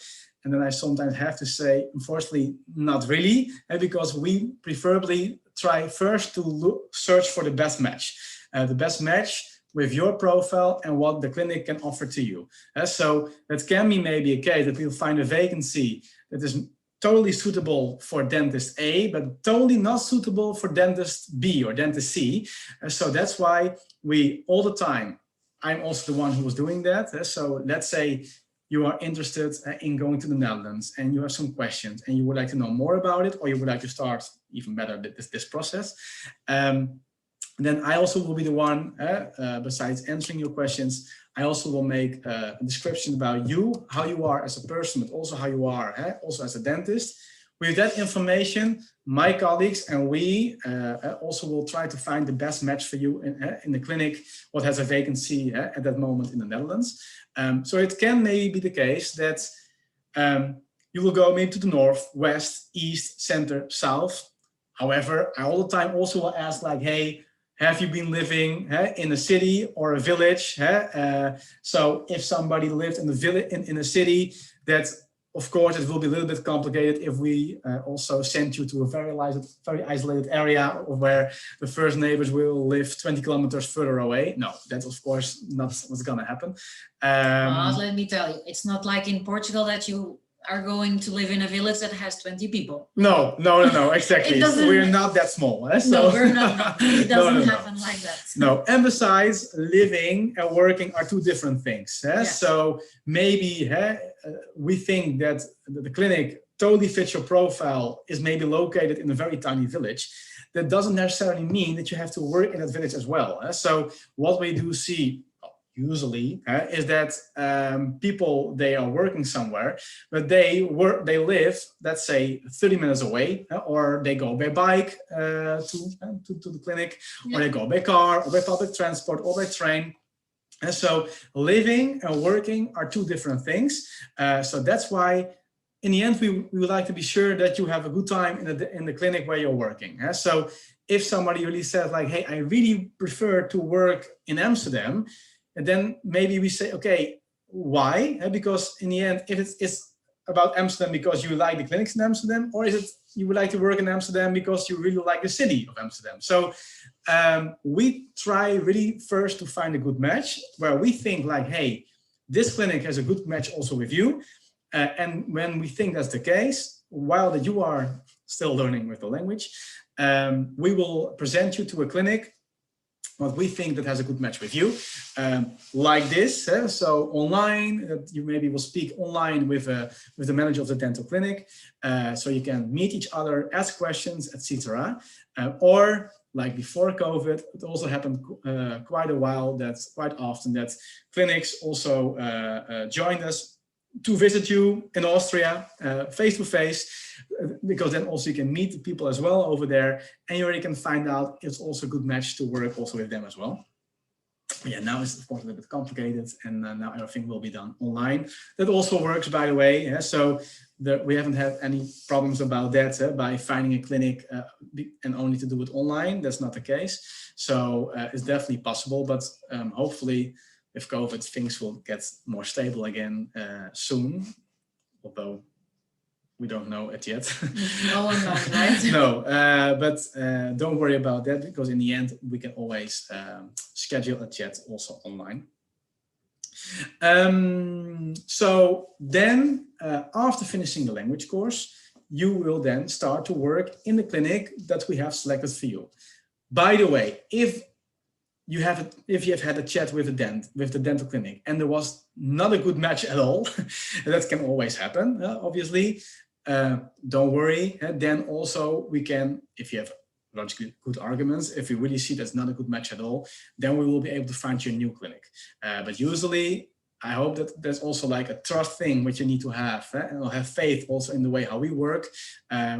And then I sometimes have to say, unfortunately, not really, because we preferably try first to search for the best match. The best match with your profile and what the clinic can offer to you. So that can be maybe a case that we'll find a vacancy that is totally suitable for dentist A, but totally not suitable for dentist B or dentist C. So that's why we all the time, I'm also the one who was doing that. So let's say you are interested in going to the Netherlands and you have some questions and you would like to know more about it, or you would like to start even better this process. Then I also will be the one, besides answering your questions, I also will make a description about you, how you are as a person, but also how you are also as a dentist. With that information, my colleagues and we also will try to find the best match for you in the clinic, what has a vacancy at that moment in the Netherlands. So it can maybe be the case that you will go maybe to the north, west, east, center, south. However, I all the time also will ask like, hey, have you been living in a city or a village? So if somebody lived in the village, in a city, that of course it will be a little bit complicated if we also send you to a very isolated area where the first neighbors will live 20 kilometers further away. No, that's of course not what's gonna happen. Let me tell you, it's not like in Portugal that you are going to live in a village that has 20 people. No, exactly. We're not that small. So. No, we're not. It doesn't happen like that. No, and besides, living and working are two different things. Yes. So maybe we think that the clinic totally fits your profile, is maybe located in a very tiny village. That doesn't necessarily mean that you have to work in that village as well. So what we do see usually is that people, they are working somewhere, but they live, let's say 30 minutes away, or they go by bike to the clinic, or they go by car, or by public transport, or by train. And so living and working are two different things. So that's why in the end, we would like to be sure that you have a good time in the clinic where you're working. So if somebody really says like, hey, I really prefer to work in Amsterdam, and then maybe we say, okay, why? Because in the end, if it's about Amsterdam because you like the clinics in Amsterdam, or is it you would like to work in Amsterdam because you really like the city of Amsterdam? So we try really first to find a good match where we think like, hey, this clinic has a good match also with you. And when we think that's the case, while that you are still learning with the language, we will present you to a clinic what we think that has a good match with you, like this. So online, you maybe will speak online with the manager of the dental clinic, so you can meet each other, ask questions, etc. Or like before COVID, it also happened quite often that clinics also joined us to visit you in Austria face to face, because then also you can meet the people as well over there, and you already can find out it's also a good match to work also with them as well. Yeah, now it's of course a little bit complicated, and now everything will be done online. That also works, by the way. So we haven't had any problems about that by finding a clinic and only to do it online. That's not the case. So it's definitely possible, but hopefully with COVID, things will get more stable again soon, although we don't know it yet. No one knows, right? No, but don't worry about that, because in the end, we can always schedule a chat also online. So then, after finishing the language course, you will then start to work in the clinic that we have selected for you. By the way, if you have had a chat with the dental clinic and there was not a good match at all, that can always happen, obviously. Don't worry. Then also we can, if you have logically good arguments, if we really see that's not a good match at all, then we will be able to find you a new clinic. But usually, I hope that there's also like a trust thing which you need to have, and we'll have faith also in the way how we work.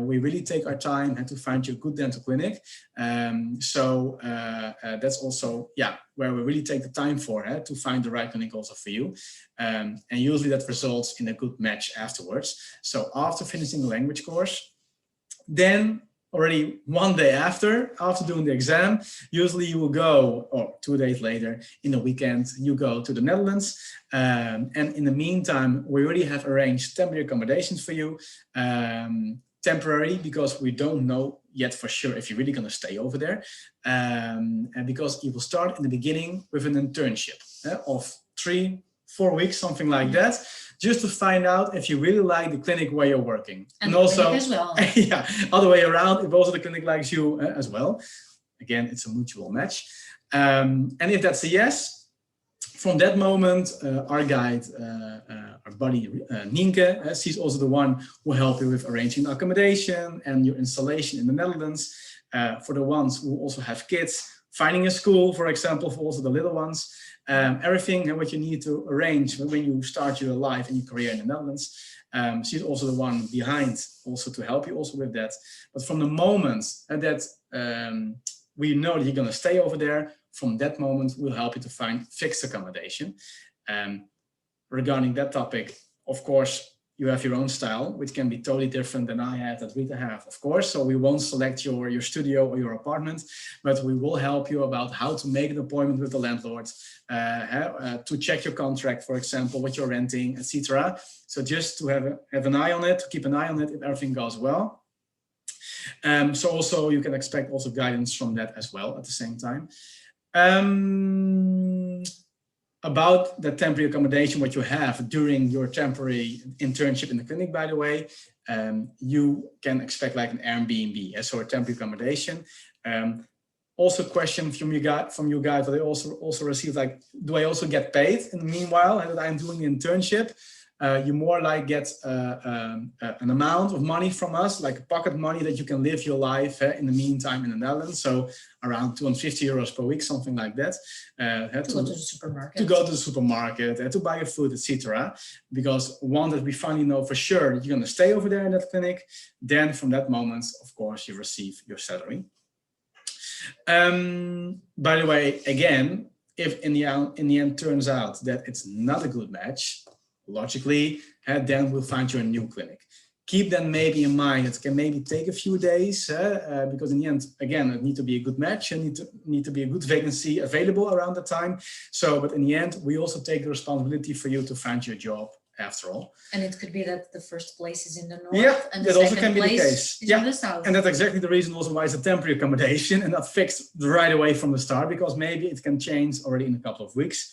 We really take our time to find you a good dental clinic. So that's also, yeah, where we really take the time for to find the right clinic also for you. And usually that results in a good match afterwards. So after finishing the language course, then already one day after doing the exam, usually you will go, or 2 days later in the weekend, you go to the Netherlands. And in the meantime, we already have arranged temporary accommodations for you. Temporary, because we don't know yet for sure if you're really going to stay over there. And because you will start in the beginning with an internship of 3-4 weeks, something like that, just to find out if you really like the clinic where you're working. And also, as well. Yeah, other way around, if also the clinic likes you as well. Again, it's a mutual match. And if that's a yes, from that moment, our guide, our buddy Nienke, she's also the one who will help you with arranging accommodation and your installation in the Netherlands. For the ones who also have kids, finding a school, for example, for also the little ones. Everything and what you need to arrange when you start your life and your career in the Netherlands. She's also the one behind also to help you also with that. But from the moment that we know that you're going to stay over there, from that moment, we'll help you to find fixed accommodation. Regarding that topic, of course, you have your own style, which can be totally different than I have, that Rita have, of course. So we won't select your studio or your apartment, but we will help you about how to make an appointment with the landlord, to check your contract, for example, what you're renting, etc. So just to have an eye on it, to keep an eye on it if everything goes well. So also you can expect also guidance from that as well at the same time. About the temporary accommodation, what you have during your temporary internship in the clinic, by the way, you can expect like an Airbnb, so a temporary accommodation. Also question from you guys that I also received, like, do I also get paid in the meanwhile that I'm doing the internship? You more like get an amount of money from us, like pocket money that you can live your life in the meantime in the Netherlands. So around 250 euros per week, something like that. To go to the supermarket. To go to the supermarket, to buy your food, etc. Because one that we finally know for sure that you're going to stay over there in that clinic, then from that moment, of course, you receive your salary. By the way, again, if in the end turns out that it's not a good match, logically, then we'll find you a new clinic. Keep that maybe in mind. It can maybe take a few days because in the end, again, it needs to be a good match and need to be a good vacancy available around the time. So, but in the end, we also take the responsibility for you to find your job after all. And it could be that the first place is in the north, and the second place is in the south. And that's exactly the reason also why it's a temporary accommodation and not fixed right away from the start, because maybe it can change already in a couple of weeks.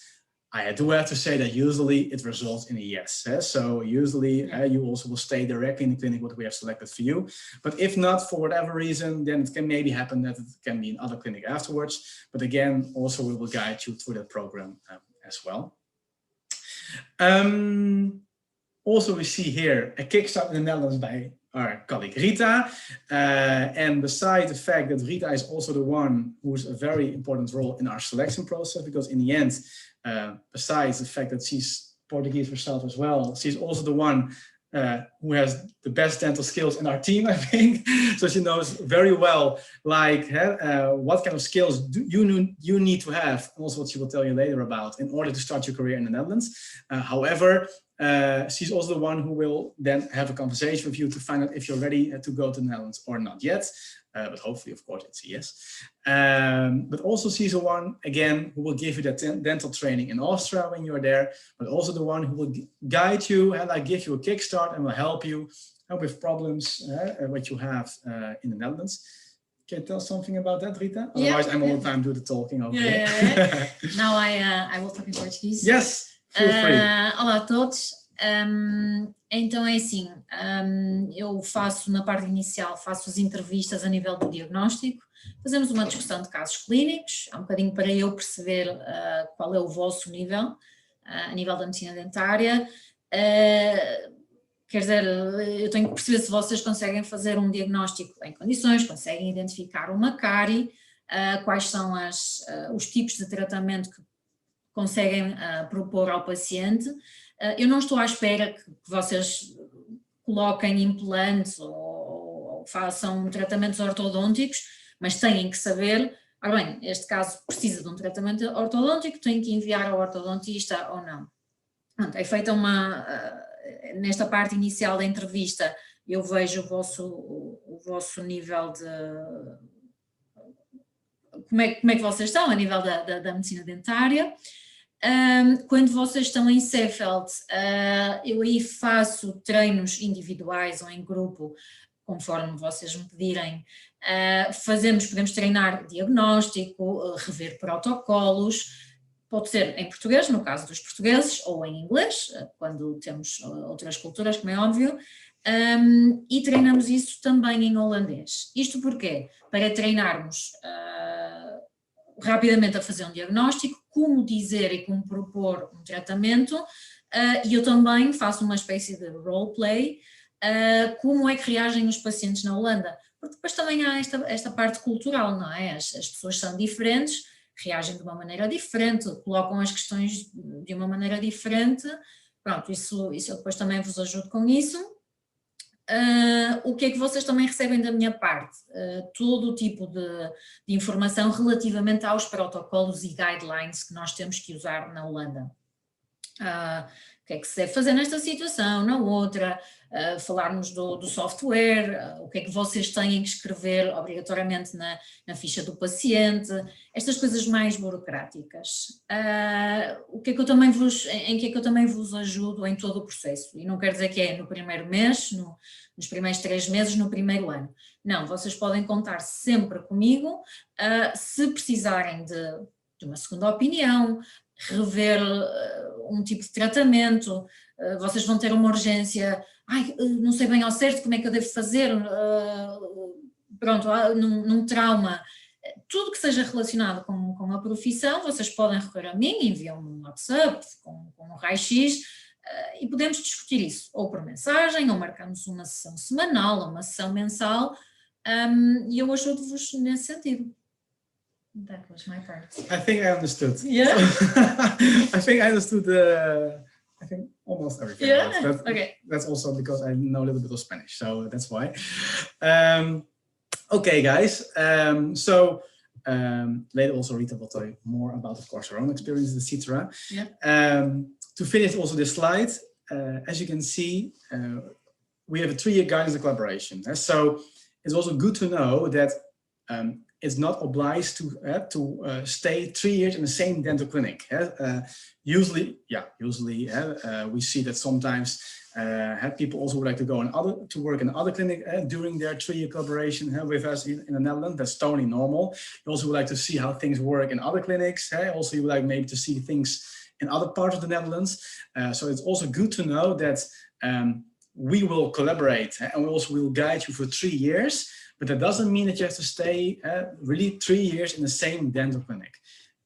I do have to say that usually it results in a yes. So usually you also will stay directly in the clinic what we have selected for you. But if not, for whatever reason, then it can maybe happen that it can be another clinic afterwards. But again, also we will guide you through that program as well. Also, we see here a kickstart in the Netherlands by our colleague Rita. And besides the fact that Rita is also the one who's a very important role in our selection process, because in the end, besides the fact that she's Portuguese herself as well, she's also the one who has the best dental skills in our team, I think. So she knows very well, like, what kind of skills you need to have, and also what she will tell you later about in order to start your career in the Netherlands. However, she's also the one who will then have a conversation with you to find out if you're ready to go to the Netherlands or not yet. But hopefully, of course, it's a yes. But also she's the one, again, who will give you that dental training in Austria when you're there, but also the one who will guide you and like give you a kickstart and will help you with problems what you have in the Netherlands. Can you tell something about that, Rita? Otherwise, I'm all the time do the talking over here. Now I will talk in Portuguese. Yes. Feel free. Olá a todos. Então é assim, eu faço na parte inicial, faço as entrevistas a nível do diagnóstico, fazemos uma discussão de casos clínicos, há um bocadinho para eu perceber qual é o vosso nível, a nível da medicina dentária. Quer dizer, eu tenho que perceber se vocês conseguem fazer um diagnóstico em condições, conseguem identificar uma cárie, quais são os tipos de tratamento que conseguem propor ao paciente. Eu não estou à espera que vocês coloquem implantes ou façam tratamentos ortodônticos, mas têm que saber, ora bem, este caso precisa de um tratamento ortodôntico, tem que enviar ao ortodontista ou não. É feita nesta parte inicial da entrevista, eu vejo o vosso nível de... Como é que vocês estão a nível da medicina dentária. Quando vocês estão em Seefeld, eu aí faço treinos individuais ou em grupo, conforme vocês me pedirem. Podemos treinar diagnóstico, rever protocolos, pode ser em português, no caso dos portugueses, ou em inglês, quando temos outras culturas, como é óbvio, e treinamos isso também em holandês. Isto porquê? Para treinarmos rapidamente a fazer um diagnóstico, como dizer e como propor um tratamento, e eu também faço uma espécie de roleplay, como é que reagem os pacientes na Holanda, porque depois também há esta parte cultural, não é? As pessoas são diferentes, reagem de uma maneira diferente, colocam as questões de uma maneira diferente, pronto, isso eu depois também vos ajudo com isso. O que é que vocês também recebem da minha parte? Todo o tipo de informação relativamente aos protocolos e guidelines que nós temos que usar na Holanda. O que é que se deve fazer nesta situação, na outra, falarmos do software, o que é que vocês têm que escrever obrigatoriamente na ficha do paciente, estas coisas mais burocráticas. Em que é que eu também vos ajudo em todo o processo, e não quer dizer que é no primeiro mês, nos primeiros 3 meses, no primeiro ano. Não, vocês podem contar sempre comigo, se precisarem de uma segunda opinião, rever um tipo de tratamento, vocês vão ter uma urgência, não sei bem ao certo como é que eu devo fazer, pronto, num trauma, tudo que seja relacionado com a profissão, vocês podem recorrer a mim, enviam-me um WhatsApp com um raio-x, e podemos discutir isso, ou por mensagem, ou marcamos uma sessão semanal, ou uma sessão mensal, e eu ajudo-vos nesse sentido. That was my part. I think I understood. Yeah. I think I understood. I think almost everything. Yeah. Okay. That's also because I know a little bit of Spanish, so that's why. Okay, guys. Later also Rita will tell you more about, of course, her own experiences, etc. Yeah. To finish also this slide, as you can see, we have a 3-year guidance and collaboration. So it's also good to know that it's not obliged to stay 3 years in the same dental clinic. Usually we see that sometimes people also would like to go to work in other clinic during their 3-year collaboration with us in the Netherlands. That's totally normal. You also would like to see how things work in other clinics. Also, you would like maybe to see things in other parts of the Netherlands. So it's also good to know that we will collaborate and we also will guide you for 3 years. But that doesn't mean that you have to stay really 3 years in the same dental clinic.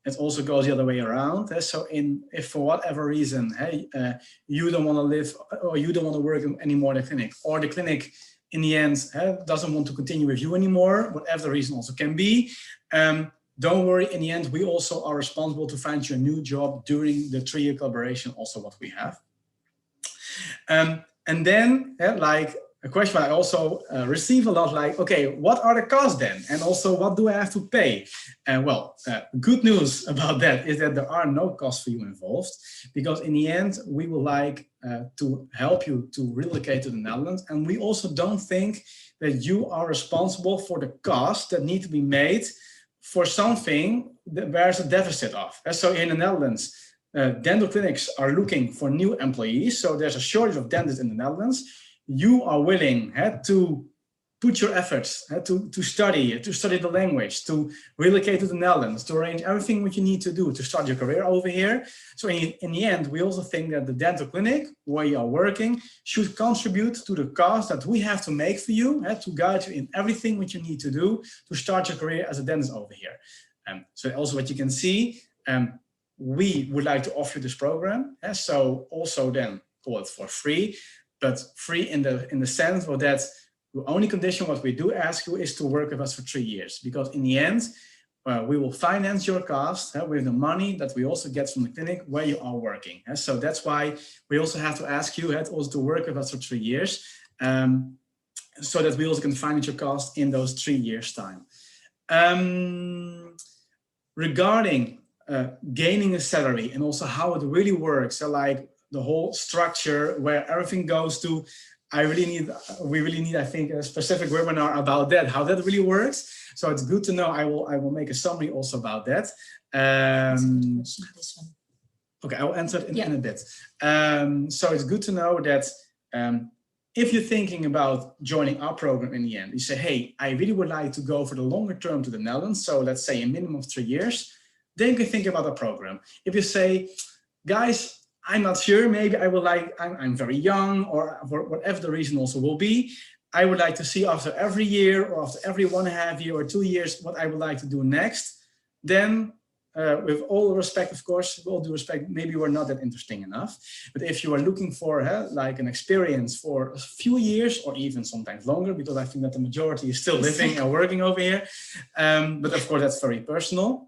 It also goes the other way around. So if for whatever reason, you don't want to live or you don't want to work anymore in the clinic, or the clinic in the end doesn't want to continue with you anymore, whatever the reason also can be, don't worry, in the end, we also are responsible to find you a new job during the 3-year collaboration, also what we have. And then, like, a question I also receive a lot, like, okay, what are the costs then? And also, what do I have to pay? And well, good news about that is that there are no costs for you involved, because in the end, we would like to help you to relocate to the Netherlands. And we also don't think that you are responsible for the costs that need to be made for something that there's a deficit of. So in the Netherlands, dental clinics are looking for new employees. So there's a shortage of dentists in the Netherlands. You are willing to put your efforts to study the language, to relocate to the Netherlands, to arrange everything what you need to do to start your career over here. So in the end, we also think that the dental clinic where you are working should contribute to the cost that we have to make for you, to guide you in everything what you need to do to start your career as a dentist over here. So also what you can see, we would like to offer you this program. So also then call it for free, but free in the sense of that the only condition what we do ask you is to work with us for 3 years, because in the end, we will finance your cost with the money that we also get from the clinic where you are working. So that's why we also have to ask you also to work with us for 3 years, so that we also can finance your cost in those 3 years' time. Regarding gaining a salary and also how it really works, so like the whole structure where everything goes to, we really need, I think, a specific webinar about that, how that really works. So it's good to know. I will make a summary also about that. Okay, I will answer it in a bit. So it's good to know that if you're thinking about joining our program in the end, you say, hey, I really would like to go for the longer term to the Netherlands. So let's say a minimum of 3 years, then you can think about a program. If you say, guys, I'm not sure, maybe I would like, I'm very young, or whatever the reason also will be, I would like to see after every year or after every 1.5 years or 2 years what I would like to do next, then with all respect, of course, with all due respect, maybe we're not that interesting enough. But if you are looking for like an experience for a few years or even sometimes longer, because I think that the majority is still living and working over here, but of course that's very personal.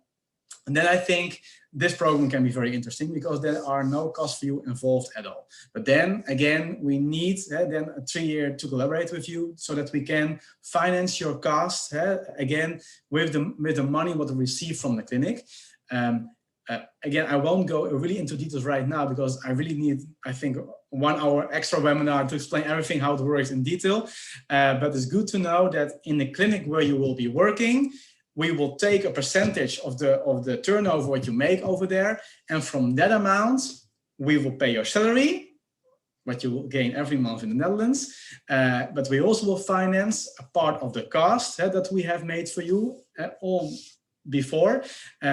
And then I think this program can be very interesting because there are no costs for you involved at all. But then again, we need then a 3 year to collaborate with you so that we can finance your costs again with the money what we receive from the clinic. Again, I won't go really into details right now because I really need, I think, 1 hour extra webinar to explain everything, how it works in detail. But it's good to know that in the clinic where you will be working, we will take a percentage of the turnover what you make over there, and from that amount we will pay your salary, what you will gain every month in the Netherlands, but we also will finance a part of the cost that we have made for you all before.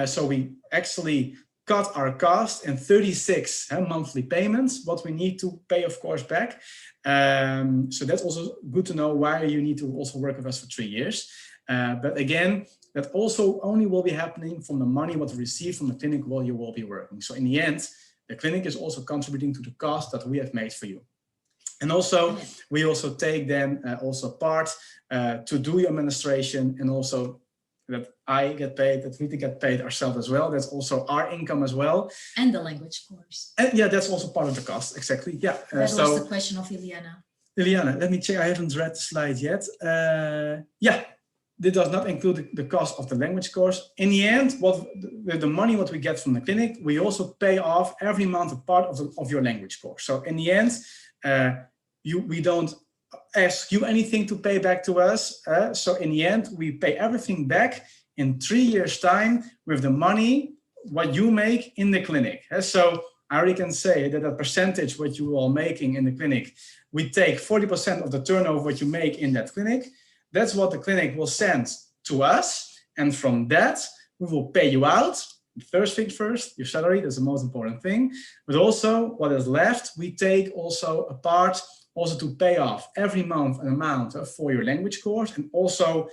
So we actually cut our cost in 36 monthly payments, what we need to pay, of course, back. So that's also good to know why you need to also work with us for 3 years. But again, that also only will be happening from the money what we receive from the clinic while you will be working. So in the end, the clinic is also contributing to the cost that we have made for you. And also, we also take then also part to do your administration, and also that I get paid, that we get paid ourselves as well. That's also our income as well. And the language course. And yeah, that's also part of the cost, exactly. Yeah. That was the question of Iliana. Iliana, let me check. I haven't read the slide yet. Yeah. This does not include the cost of the language course. In the end, with the money what we get from the clinic, we also pay off every month a part of your language course. So in the end, we don't ask you anything to pay back to us. So in the end, we pay everything back in 3 years' time with the money what you make in the clinic. So I already can say that the percentage what you are making in the clinic, we take 40% of the turnover what you make in that clinic. That's what the clinic will send to us. And from that, we will pay you out. First thing first, your salary, that's the most important thing. But also what is left, we take also a part also to pay off every month an amount for your language course. And also,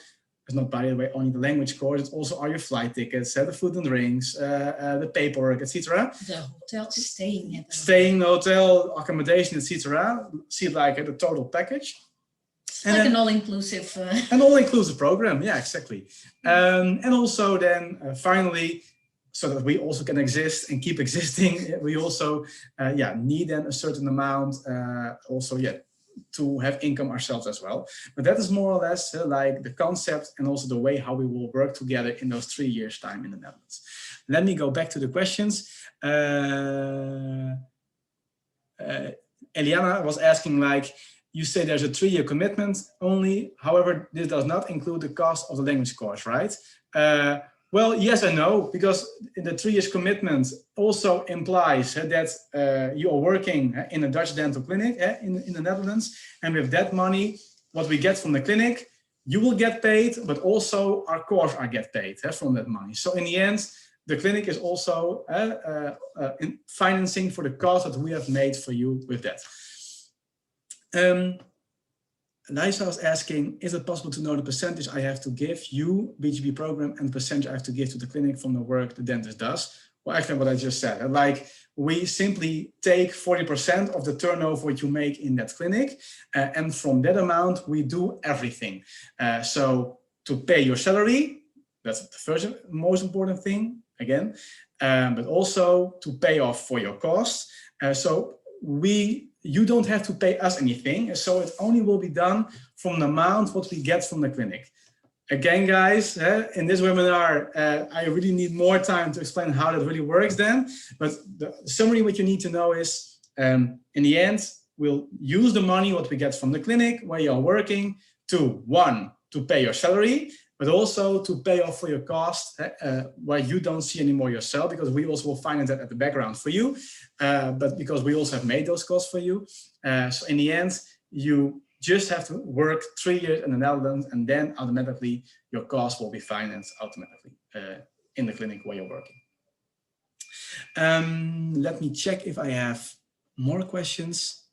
it's not, by the way, only the language course, it's also all your flight tickets, the food and drinks, the paperwork, etc. The hotel, staying in the hotel, accommodation, etc. See it like the total package. Like an all-inclusive... An all-inclusive program, yeah, exactly. And also then, finally, so that we also can exist and keep existing, we also need then a certain amount also, to have income ourselves as well. But that is more or less like the concept and also the way how we will work together in those 3 years' time in the Netherlands. Let me go back to the questions. Eliana was asking, like, you say there's a 3 year commitment only. However, this does not include the cost of the language course, right? Well, yes and no, because the 3 years commitment also implies that you are working in a Dutch dental clinic in the Netherlands. And with that money, what we get from the clinic, you will get paid, but also our course are get paid from that money. So in the end, the clinic is also in financing for the cost that we have made for you with that. Lisa was asking, is it possible to know the percentage I have to give you, BGB program, and the percentage I have to give to the clinic from the work the dentist does? Well, actually what I just said, like we simply take 40% of the turnover you make in that clinic, and from that amount, we do everything. So to pay your salary, that's the first most important thing, again, but also to pay off for your costs. So you don't have to pay us anything, so it only will be done from the amount what we get from the clinic. Again, guys, in this webinar, I really need more time to explain how that really works then, but the summary what you need to know is, in the end, we'll use the money what we get from the clinic where you're working to, one, to pay your salary, but also to pay off for your cost where you don't see anymore yourself, because we also will finance that at the background for you, but because we also have made those costs for you. So in the end, you just have to work 3 years in the Netherlands, and then automatically your costs will be financed automatically in the clinic where you're working. Let me check if I have more questions.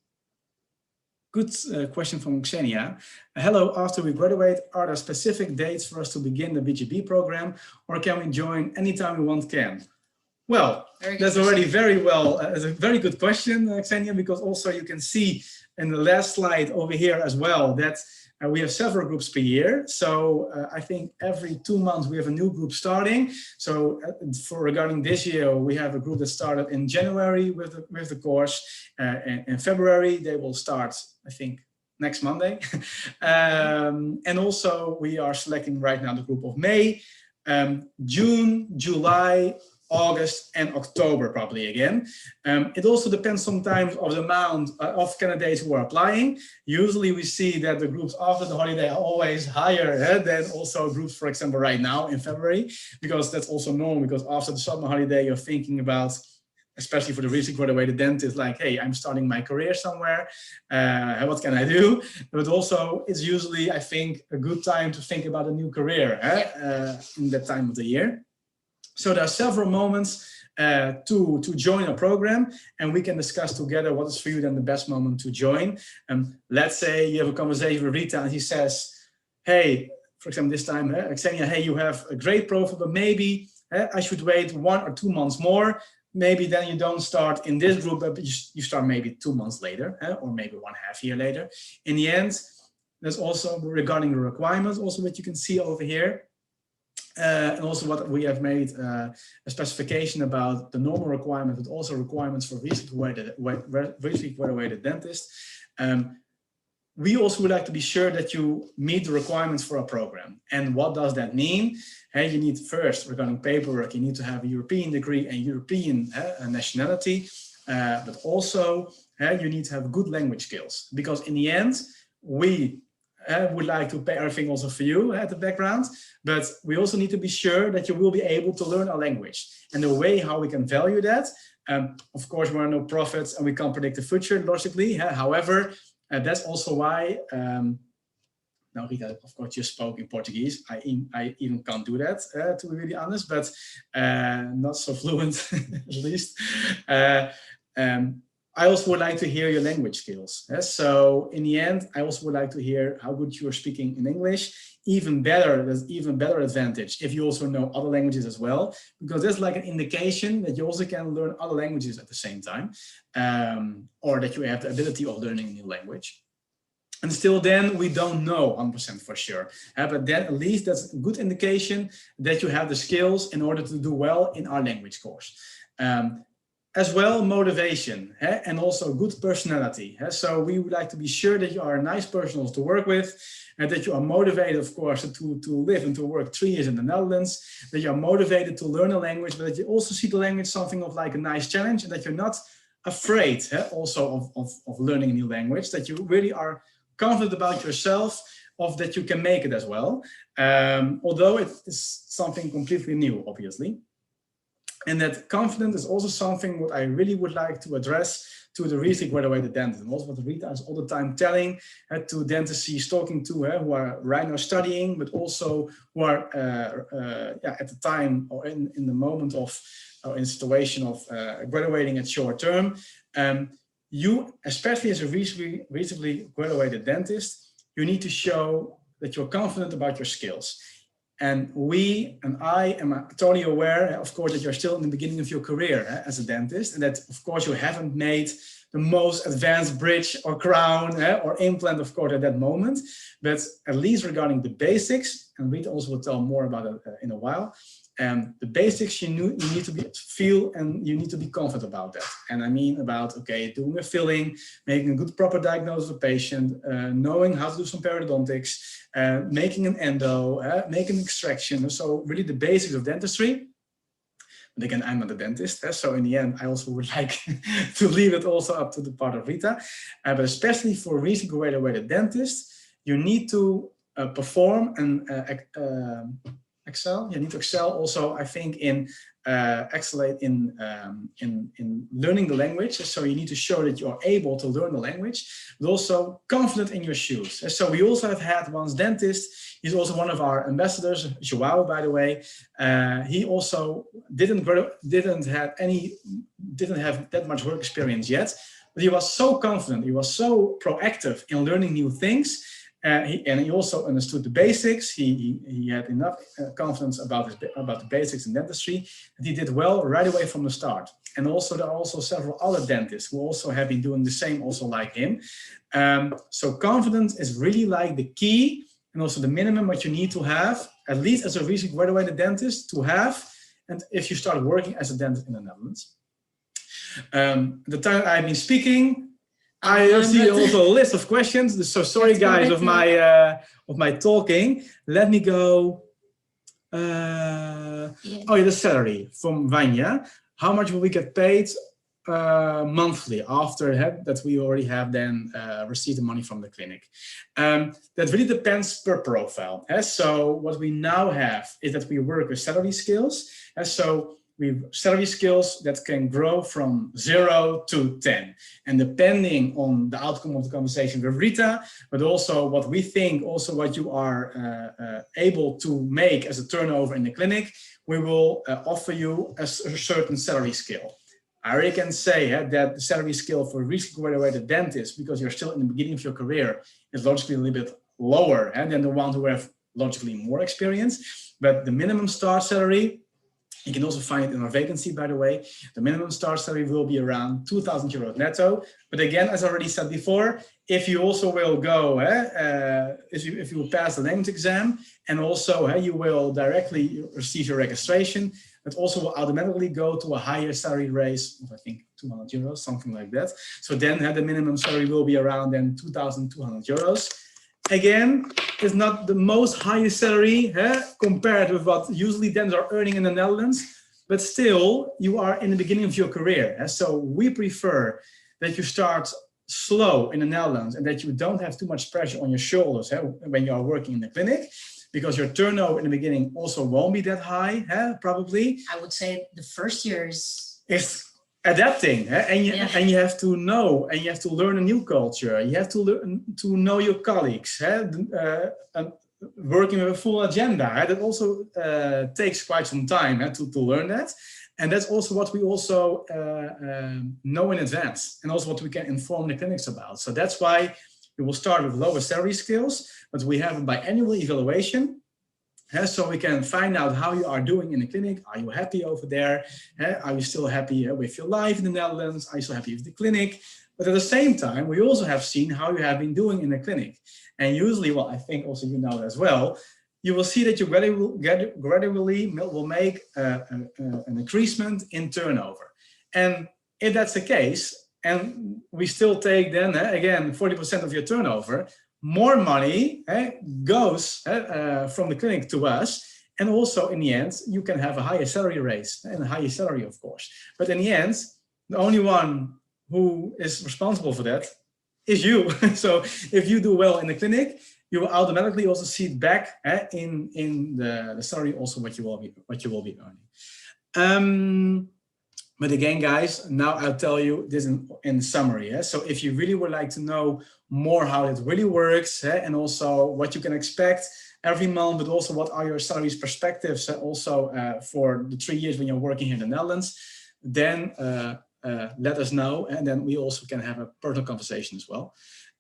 Good question from Xenia. Hello, after we graduate, are there specific dates for us to begin the BGB program, or can we join anytime we want can? Well, that's already very well, it's a very good question, Xenia, because also you can see in the last slide over here as well that we have several groups per year. So I think every 2 months we have a new group starting. So regarding this year, we have a group that started in January with the course. In February, they will start, I think, next Monday. And also we are selecting right now the group of May, June, July, August and October probably again. It also depends sometimes of the amount of candidates who are applying. Usually we see that the groups after the holiday are always higher than also groups, for example, right now in February, because that's also normal, because after the summer holiday, you're thinking about, especially for the recently graduated dentist, like, hey, I'm starting my career somewhere, what can I do? But also it's usually, I think, a good time to think about a new career in that time of the year. So there are several moments to join a program, and we can discuss together what is for you then the best moment to join. Let's say you have a conversation with Rita and he says, hey, for example, this time, Xenia, hey, you have a great profile, but maybe I should wait 1 or 2 months more. Maybe then you don't start in this group, but you start maybe 2 months later, or maybe 1.5 years later. In the end, there's also regarding the requirements, also what you can see over here. And also what we have made a specification about the normal requirement, but also requirements for recently graduated dentists. We also would like to be sure that you meet the requirements for a program. And what does that mean? You need first, regarding paperwork, you need to have a European degree and European nationality, but also you need to have good language skills, because in the end, we would like to pay everything also for you at the background, but we also need to be sure that you will be able to learn a language. And the way how we can value that, of course, we are no prophets and we can't predict the future, logically. However, that's also why, now Rita, of course, just spoke in Portuguese. I even can't do that, to be really honest, but not so fluent, at least. I also would like to hear your language skills. So in the end, I also would like to hear how good you are speaking in English. Even better, there's even better advantage if you also know other languages as well, because that's like an indication that you also can learn other languages at the same time, or that you have the ability of learning a new language. And still then, we don't know 100% for sure. But then at least that's a good indication that you have the skills in order to do well in our language course. As well, motivation and also good personality. So we would like to be sure that you are a nice person to work with, and that you are motivated, of course, to live and to work 3 years in the Netherlands, that you are motivated to learn a language, but that you also see the language something of like a nice challenge, and that you're not afraid also of learning a new language, that you really are confident about yourself, of that you can make it as well, although it is something completely new, obviously. And that confidence is also something what I really would like to address to the recently graduated dentists, and also what Rita is all the time telling to dentists she's talking to who are right now studying, but also who are at the time or in the moment of, or in the situation of graduating at short term. You, especially as a recently graduated dentist, you need to show that you're confident about your skills. And I am totally aware, of course, that you're still in the beginning of your career as a dentist, and that, of course, you haven't made the most advanced bridge or crown or implant, of course, at that moment. But at least regarding the basics, and Rita also will tell more about it in a while, the basics you need to feel and you need to be confident about that. And I mean about, okay, doing a filling, making a good proper diagnosis of the patient, knowing how to do some periodontics, making an endo, making an extraction. So really the basics of dentistry. But again, I'm not a dentist, so in the end, I also would like to leave it also up to the part of Rita. But especially for recently graduated dentists, you need to perform and excel. You need to excel also, I think, in excellate in learning the language. So you need to show that you are able to learn the language, but also confident in your shoes. So we also have had one dentist. He's also one of our ambassadors, Joao, by the way. He also didn't have that much work experience yet, but he was so confident. He was so proactive in learning new things. He also understood the basics. He had enough confidence about the basics in dentistry, and he did well right away from the start. And also there are also several other dentists who also have been doing the same, also like him. So confidence is really like the key, and also the minimum what you need to have, at least as a recently graduated dentist, to have, and if you start working as a dentist in the Netherlands. The time I've been speaking, I see also a list of questions. So sorry, guys, of my talking. Let me go. Oh, yeah, the salary from Vanya. How much will we get paid monthly after that we already have then received the money from the clinic? That really depends per profile. So what we now have is that we work with salary scales. So we salary scales that can grow from 0 to 10. And depending on the outcome of the conversation with Rita, but also what we think, also what you are able to make as a turnover in the clinic, we will offer you a certain salary scale. I already can say that the salary scale for a recently graduated dentist, because you're still in the beginning of your career, is logically a little bit lower than the ones who have logically more experience. But the minimum start salary, you can also find it in our vacancy, by the way. The minimum start salary will be around 2,000 euros netto. But again, as I already said before, if you also will go, if you will pass the language exam, and also you will directly receive your registration, it also will automatically go to a higher salary raise of, I think, 200 euros, something like that. So then the minimum salary will be around then 2,200 euros. Again, it's not the most highest salary compared with what usually dentists are earning in the Netherlands, but still you are in the beginning of your career. So we prefer that you start slow in the Netherlands and that you don't have too much pressure on your shoulders when you are working in the clinic, because your turnover in the beginning also won't be that high, probably. I would say the first year is adapting, and you have to know, and you have to learn a new culture. You have to learn to know your colleagues, and working with a full agenda. That also takes quite some time to learn that. And that's also what we also know in advance, and also what we can inform the clinics about. So that's why we will start with lower salary scales, but we have a biannual evaluation. So we can find out how you are doing in the clinic. Are you happy over there? Are you still happy with your life in the Netherlands? Are you still happy with the clinic? But at the same time, we also have seen how you have been doing in the clinic. And usually, well, I think also you know as well, you will see that you gradually will make an increasement in turnover. And if that's the case, and we still take then, again, 40% of your turnover, more money goes from the clinic to us. And also in the end, you can have a higher salary raise and a higher salary, of course. But in the end, the only one who is responsible for that is you. So if you do well in the clinic, you will automatically also see it back in the salary also what you will be earning. But again, guys, now I'll tell you this in summary. Yeah? So if you really would like to know more how it really works, and also what you can expect every month, but also what are your salaries perspectives also for the 3 years when you're working here in the Netherlands, then let us know, and then we also can have a personal conversation as well.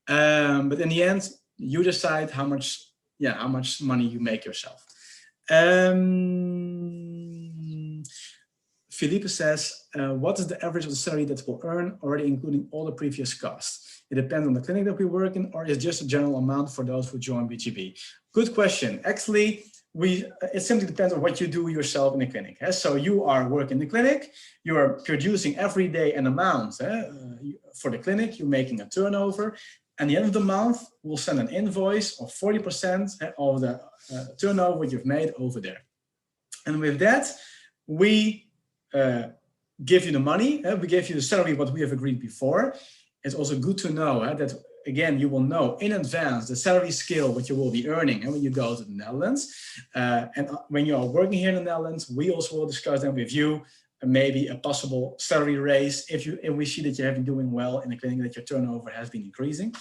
But in the end, you decide how much money you make yourself. Felipe says, what is the average of the salary that we'll earn, already including all the previous costs? It depends on the clinic that we work in, or is just a general amount for those who join BGB? Good question. Actually, it simply depends on what you do yourself in the clinic. So you are working in the clinic, you are producing every day an amount for the clinic, you're making a turnover. At the end of the month, we'll send an invoice of 40% of the turnover you've made over there. And with that, we give you the money, we give you the salary, what we have agreed before. It's also good to know that, again, you will know in advance the salary scale, what you will be earning when you go to the Netherlands. And when you are working here in the Netherlands, we also will discuss them with you, maybe a possible salary raise if we see that you have been doing well in the clinic, that your turnover has been increasing.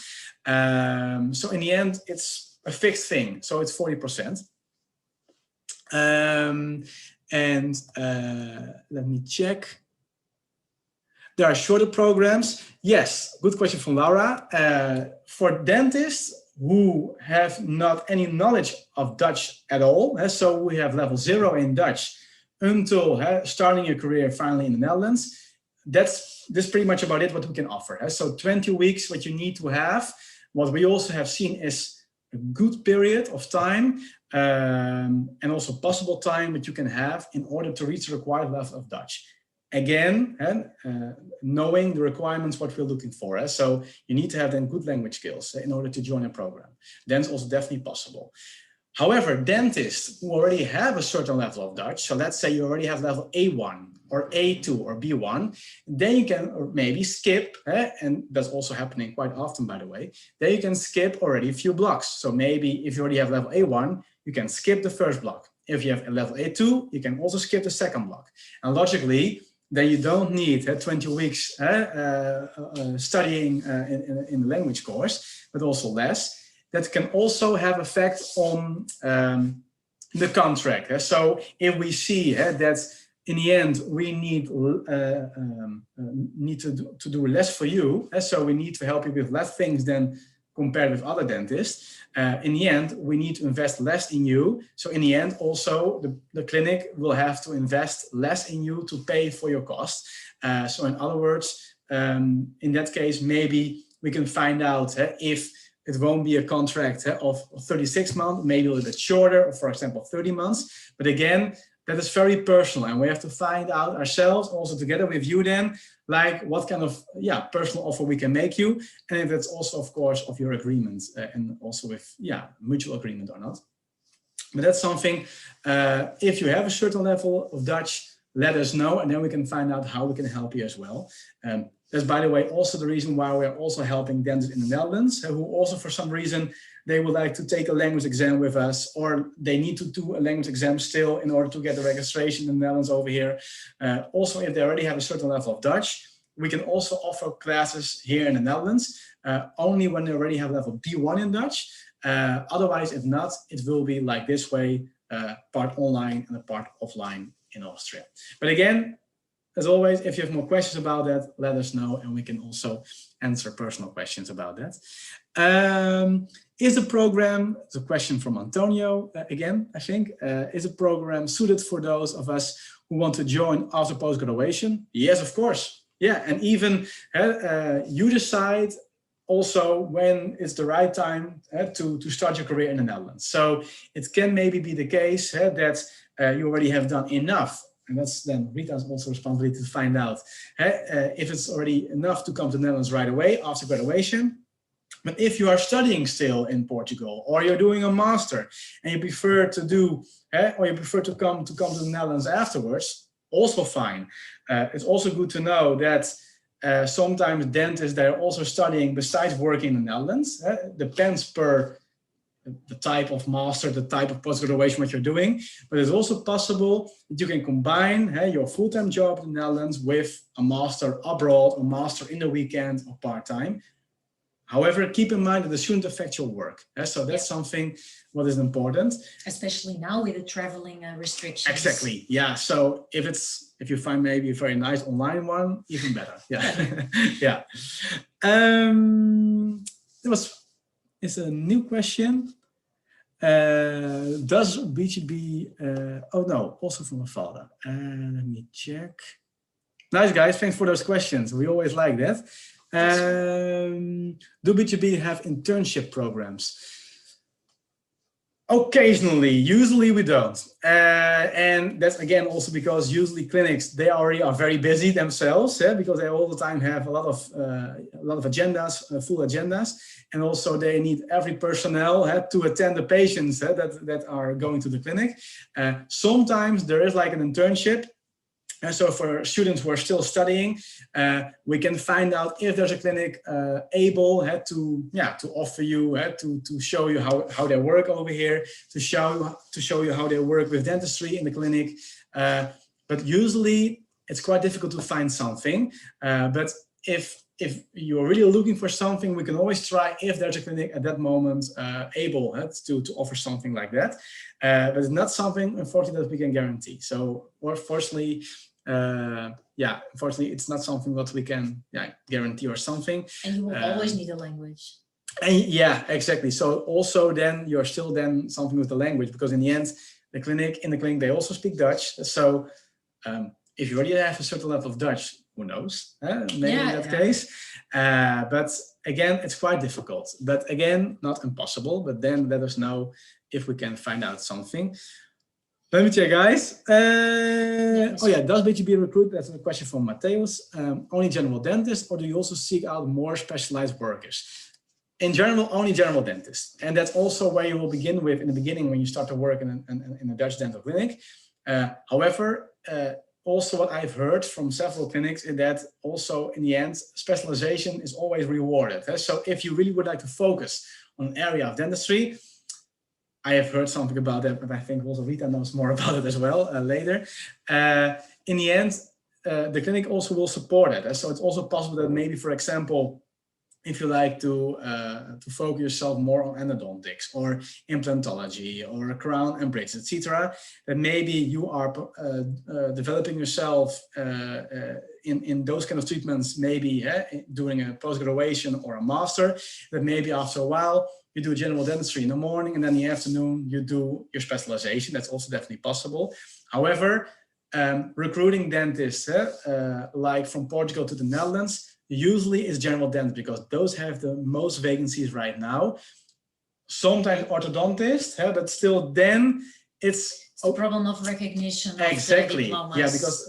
So in the end, it's a fixed thing. So it's 40%. Let me check. There are shorter programs. Yes, good question from Laura. For dentists who have not any knowledge of Dutch at all, so we have level 0 in Dutch until starting your career finally in the Netherlands. That's pretty much about it, what we can offer. So 20 weeks, what you need to have. What we also have seen is a good period of time and also possible time that you can have in order to reach the required level of Dutch. Again, knowing the requirements, what we're looking for. So you need to have then good language skills in order to join a program. Then it's also definitely possible. However, dentists who already have a certain level of Dutch, so let's say you already have level A1 or A2 or B1, then you can maybe skip, and that's also happening quite often, by the way, then you can skip already a few blocks. So maybe if you already have level A1, you can skip the first block. If you have a level A2, you can also skip the second block. And logically, then you don't need 20 weeks studying in the language course, but also less. That can also have effect on the contract. So if we see that in the end we need to do less for you, so we need to help you with less things than compared with other dentists, in the end we need to invest less in you. So in the end also the clinic will have to invest less in you to pay for your costs. So in other words, in that case, maybe we can find out if it won't be a contract of 36 months, maybe a little bit shorter, or for example, 30 months. But again, that is very personal, and we have to find out ourselves, also together with you then, like what kind of personal offer we can make you, and if that's also, of course, of your agreement, and also with mutual agreement or not. But that's something, if you have a certain level of Dutch, let us know, and then we can find out how we can help you as well. That's, by the way, also the reason why we're also helping dentists in the Netherlands, who also, for some reason, they would like to take a language exam with us, or they need to do a language exam still in order to get the registration in the Netherlands over here. Also, if they already have a certain level of Dutch, we can also offer classes here in the Netherlands, only when they already have level B1 in Dutch. Otherwise, if not, it will be like this way, part online and a part offline in Austria. But again, as always, if you have more questions about that, let us know, and we can also answer personal questions about that. Is the program, it's a question from Antonio again, I think, is the program suited for those of us who want to join after post-graduation? Yes, of course. Yeah, and even you decide also when it's the right time to start your career in the Netherlands. So it can maybe be the case that you already have done enough. And that's then Rita's also responsibility to find out if it's already enough to come to the Netherlands right away after graduation. But if you are studying still in Portugal, or you're doing a master and you prefer to do, or you prefer to come to the Netherlands afterwards, also fine. It's also good to know that sometimes dentists, they're also studying besides working in the Netherlands. Depends per the type of master, the type of post-graduation what you're doing, but it's also possible that you can combine your full-time job in the Netherlands with a master abroad, or master in the weekend or part-time. However, keep in mind that this shouldn't affect your work. So that's something what is important. Especially now with the traveling restrictions. Exactly. Yeah. So if you find maybe a very nice online one, even better. Yeah. Yeah. It's a new question. Does BGB, oh no, also from a father. Let me check. Nice guys, thanks for those questions. We always like that. Do BGB have internship programs? Occasionally, usually we don't. And that's again also because usually clinics, they already are very busy themselves, because they all the time have a lot of agendas, full agendas. And also they need every personnel to attend the patients that are going to the clinic. Sometimes there is like an internship. And so for students who are still studying, we can find out if there's a clinic able to offer you, to show you how they work over here, to show you how they work with dentistry in the clinic. But usually it's quite difficult to find something. But if you're really looking for something, we can always try if there's a clinic at that moment able to offer something like that. But it's not something, unfortunately, that we can guarantee. So, unfortunately, unfortunately, it's not something that we can guarantee or something. And you will always need a language. And yeah, exactly. So also then you're still then something with the language, because in the end, in the clinic, they also speak Dutch. So if you already have a certain level of Dutch, who knows, maybe in that case. But again, it's quite difficult. But again, not impossible. But then let us know if we can find out something. Let me check, guys. Oh yeah, does BGB recruit? That's a question from Matthäus. Only general dentists, or do you also seek out more specialized workers? In general, only general dentists. And that's also where you will begin with in the beginning when you start to work in a Dutch dental clinic. However, also what I've heard from several clinics is that also in the end, specialization is always rewarded. So if you really would like to focus on an area of dentistry, I have heard something about that, but I think also Rita knows more about it as well later. In the end, the clinic also will support it. So it's also possible that maybe, for example, if you like to focus yourself more on endodontics or implantology or crown and bridge, etc., that maybe you are developing yourself in those kind of treatments, maybe doing a post-graduation or a master, that maybe after a while you do general dentistry in the morning and then in the afternoon you do your specialization. That's also definitely possible. However, recruiting dentists like from Portugal to the Netherlands usually is general dentists, because those have the most vacancies right now. Sometimes orthodontists, but still then it's a problem of recognition. Exactly. Yeah,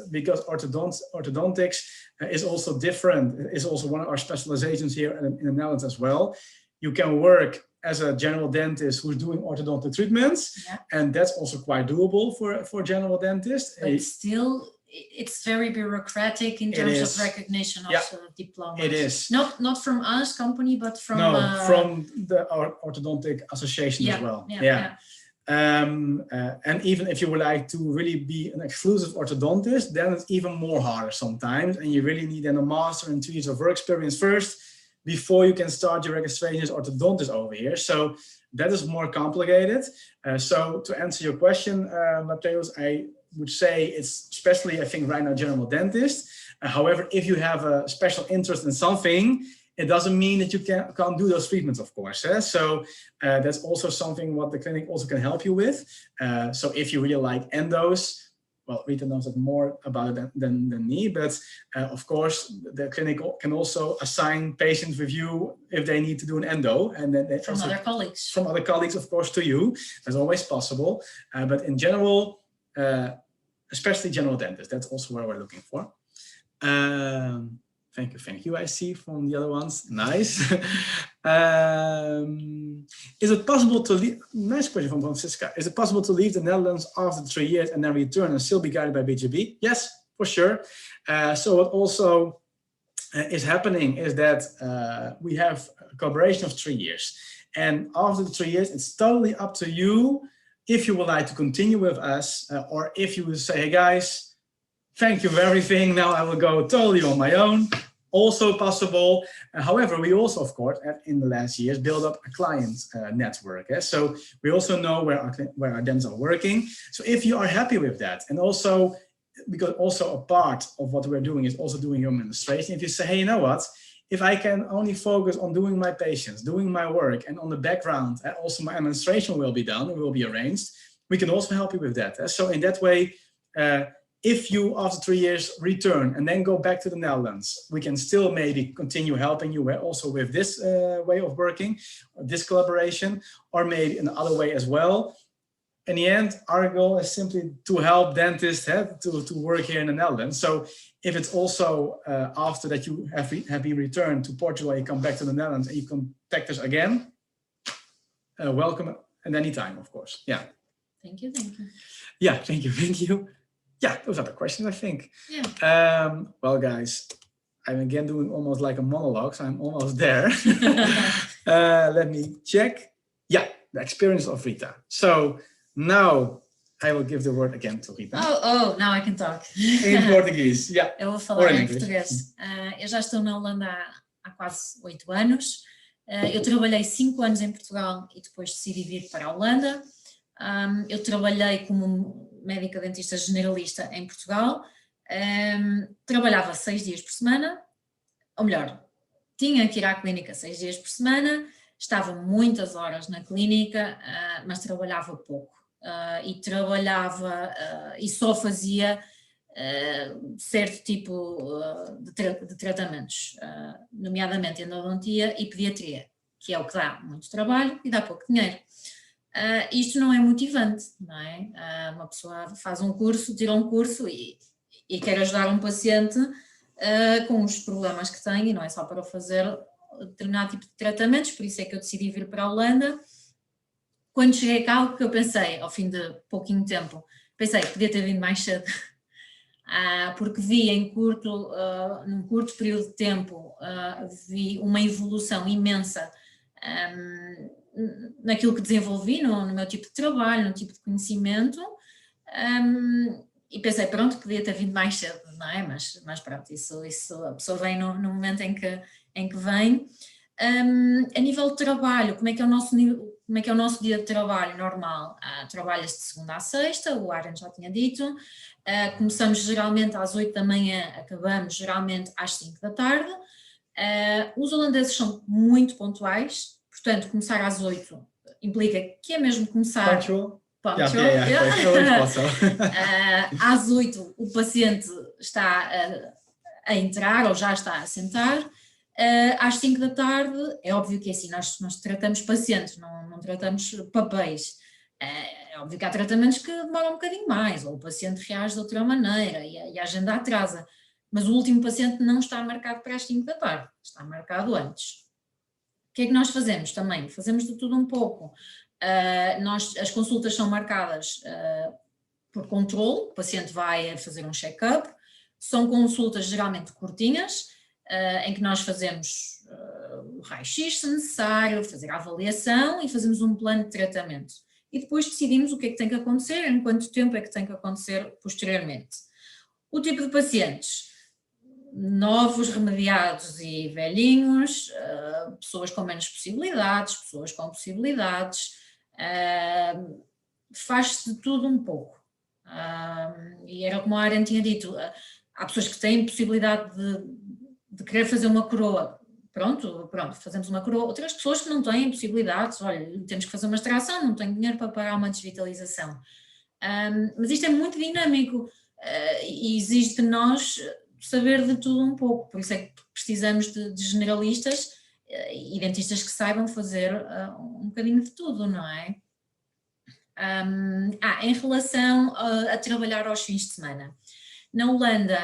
because orthodontics is also different. It's also one of our specializations here in the Netherlands as well. You can work as a general dentist who's doing orthodontic treatments, and that's also quite doable for general dentists. But still, it's very bureaucratic in terms of recognition of diplomas. It is. Not from us company, but from from the orthodontic association as well. And even if you would like to really be an exclusive orthodontist, then it's even more harder sometimes, and you really need then a master and 2 years of work experience first before you can start your registration as orthodontist over here. So that is more complicated. So to answer your question, Matthäus, I would say it's especially, I think, right now, general dentist. However, if you have a special interest in something, it doesn't mean that you can't do those treatments, of course. So that's also something what the clinic also can help you with. So if you really like endos, well, Rita knows that more about it than me, but of course, the clinic can also assign patients with you if they need to do an endo. And then from other colleagues. From other colleagues, of course, to you. That's always possible. But in general, especially general dentists, that's also where we're looking for. Thank you. I see from the other ones. Nice. Is it possible to leave? Nice question from Francisca. Is it possible to leave the Netherlands after 3 years and then return and still be guided by BGB? Yes, for sure. So what also is happening is that we have a collaboration of 3 years. And after the 3 years, it's totally up to you if you would like to continue with us, or if you would say, hey guys, thank you for everything, now I will go totally on my own. Also possible. However, we also, of course, in the last years, build up a client network. So we also know where our dentists are working. So if you are happy with that, and also, because also a part of what we're doing is also doing your administration. If you say, hey, you know what, if I can only focus on doing my patients, doing my work, and on the background, also my administration will be done, it will be arranged, we can also help you with that. So in that way, if you, after 3 years, return and then go back to the Netherlands, we can still maybe continue helping you also with this way of working, this collaboration, or maybe another way as well. In the end, our goal is simply to help dentists to work here in the Netherlands. So if it's also after that you have been returned to Portugal, you come back to the Netherlands and you contact us again, welcome at any time, of course. Yeah. Thank you. Thank you. Yeah, thank you. Thank you. Yeah, those are the questions, I think. Yeah. Well, guys, I'm again doing almost like a monologue, so I'm almost there. Let me check. Yeah, the experience of Rita. So now I will give the word again to Rita. Oh, now I can talk. In Portuguese, yeah. Eu vou falar em português. Eu já estou na Holanda há quase 8 anos. Eu trabalhei 5 anos em Portugal e depois decidi vir para a Holanda. Eu trabalhei como médica dentista generalista em Portugal, trabalhava 6 dias por semana, ou melhor, tinha que ir à clínica 6 dias por semana, estava muitas horas na clínica, mas trabalhava pouco, e só fazia certo tipo de tratamentos, nomeadamente endodontia e pediatria, que é o que dá muito trabalho e dá pouco dinheiro. Isto não é motivante, não é? Uma pessoa faz um curso, tira um curso e quer ajudar um paciente com os problemas que tem, e não é só para fazer determinado tipo de tratamentos, por isso é que eu decidi vir para a Holanda. Quando cheguei cá, o que eu pensei, ao fim de pouquinho tempo, pensei que podia ter vindo mais cedo, porque vi num curto período de tempo, vi uma evolução imensa naquilo que desenvolvi, no meu tipo de trabalho, no tipo de conhecimento, e pensei, pronto, podia ter vindo mais cedo, não é? Mas pronto, isso a pessoa vem no momento em que vem. A nível de trabalho, como é que é o nosso dia de trabalho normal? Trabalha-se de segunda à sexta, o Aaron já tinha dito, começamos geralmente às 8 da manhã, acabamos geralmente às 5 da tarde. Os holandeses são muito pontuais, portanto, começar às 8 implica que é mesmo começar... Punctual. Às 8 o paciente está a entrar ou já está a sentar. Às 5 da tarde, é óbvio que é assim, nós tratamos pacientes, não tratamos papéis. É óbvio que há tratamentos que demoram um bocadinho mais, ou o paciente reage de outra maneira e a agenda atrasa. Mas o último paciente não está marcado para as 5 da tarde, está marcado antes. O que é que nós fazemos também? Fazemos de tudo um pouco. As consultas são marcadas por controle, o paciente vai fazer um check-up, são consultas geralmente curtinhas, em que nós fazemos o raio-x se necessário, fazer a avaliação e fazemos um plano de tratamento. E depois decidimos o que é que tem que acontecer, em quanto tempo é que tem que acontecer posteriormente. O tipo de pacientes: novos, remediados e velhinhos, pessoas com menos possibilidades, pessoas com possibilidades, faz-se de tudo um pouco. E era como a Aren tinha dito, há pessoas que têm possibilidade de querer fazer uma coroa, pronto, fazemos uma coroa. Outras pessoas que não têm possibilidades, olha, temos que fazer uma extração, não tenho dinheiro para pagar uma desvitalização. Mas isto é muito dinâmico e exige de nós saber de tudo um pouco, por isso é que precisamos de generalistas e dentistas que saibam fazer um bocadinho de tudo, não é? Em relação a trabalhar aos fins de semana. Na Holanda,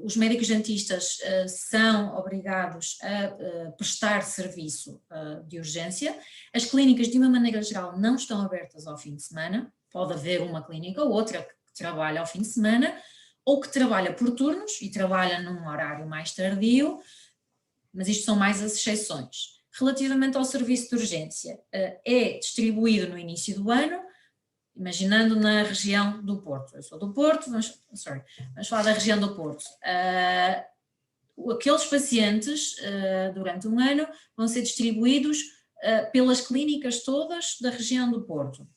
os médicos dentistas são obrigados a prestar serviço de urgência. As clínicas, de uma maneira geral, não estão abertas ao fim de semana. Pode haver uma clínica ou outra que trabalha ao fim de semana, ou que trabalha por turnos e trabalha num horário mais tardio, mas isto são mais as exceções. Relativamente ao serviço de urgência, é distribuído no início do ano, imaginando na região do Porto. Eu sou do Porto, vamos falar da região do Porto. Aqueles pacientes, durante um ano, vão ser distribuídos pelas clínicas todas da região do Porto.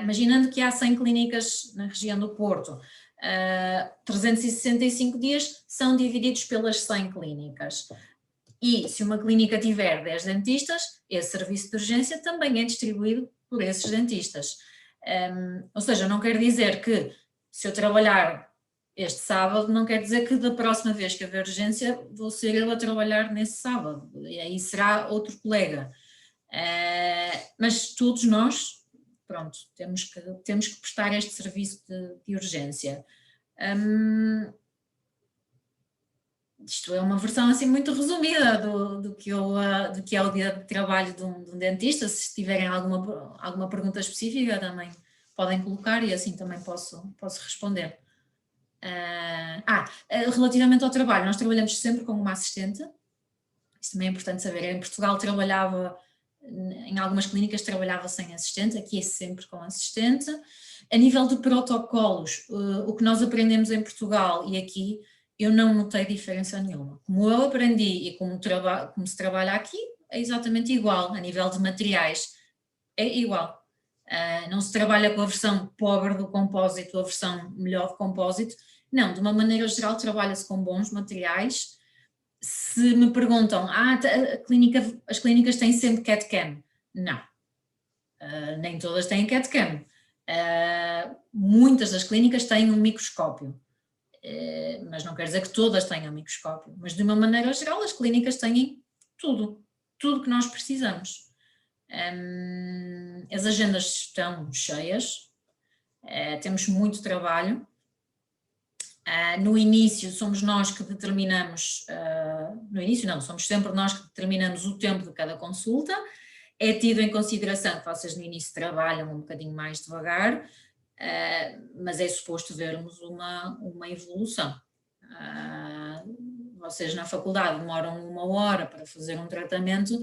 Imaginando que há 100 clínicas na região do Porto, 365 dias são divididos pelas 100 clínicas. E se uma clínica tiver 10 dentistas, esse serviço de urgência também é distribuído por esses dentistas. Ou seja, não quer dizer que se eu trabalhar este sábado, não quer dizer que da próxima vez que haver urgência vou ser eu a trabalhar nesse sábado, e aí será outro colega. Mas todos nós, pronto, temos que prestar este serviço de urgência. Isto é uma versão assim muito resumida do que é o dia de trabalho de um dentista. Se tiverem alguma pergunta específica também podem colocar e assim também posso responder. Relativamente ao trabalho, nós trabalhamos sempre com uma assistente, isso também é importante saber. Em Portugal em algumas clínicas trabalhava sem assistente, aqui é sempre com assistente. A nível de protocolos, o que nós aprendemos em Portugal e aqui, eu não notei diferença nenhuma. Como eu aprendi e como se trabalha aqui, é exatamente igual. A nível de materiais, é igual. Não se trabalha com a versão pobre do compósito, a versão melhor do compósito. Não, de uma maneira geral trabalha-se com bons materiais. Se me perguntam, as clínicas têm sempre CAD/CAM? Não, nem todas têm CAD/CAM. Muitas das clínicas têm um microscópio. Mas não quer dizer que todas tenham microscópio, mas de uma maneira geral as clínicas têm tudo que nós precisamos. As agendas estão cheias, temos muito trabalho. No início somos nós que determinamos, somos sempre nós que determinamos o tempo de cada consulta. É tido em consideração que vocês no início trabalham um bocadinho mais devagar, mas é suposto vermos uma evolução. Vocês na faculdade demoram 1 hora para fazer um tratamento,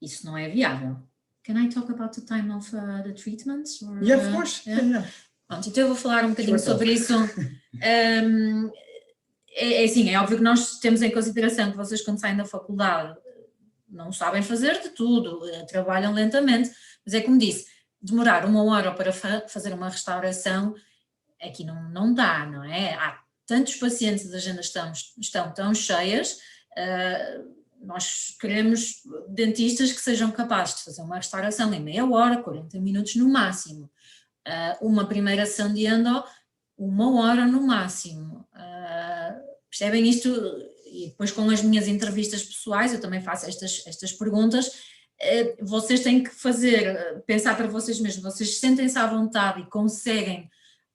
isso não é viável. Can I talk about the time of the treatments? Yeah, of course. Yeah. Pronto, então eu vou falar um bocadinho sobre isso. É óbvio que nós temos em consideração que vocês quando saem da faculdade não sabem fazer de tudo, trabalham lentamente, mas é como disse, demorar 1 hora para fazer uma restauração, aqui não dá, não é? Há tantos pacientes, as agendas estão tão cheias, nós queremos dentistas que sejam capazes de fazer uma restauração em meia hora, 40 minutos no máximo. Uma primeira sessão de endo, 1 hora no máximo. Percebem isto? E depois com as minhas entrevistas pessoais, eu também faço estas perguntas. Vocês têm que pensar para vocês mesmos, vocês sentem-se à vontade e conseguem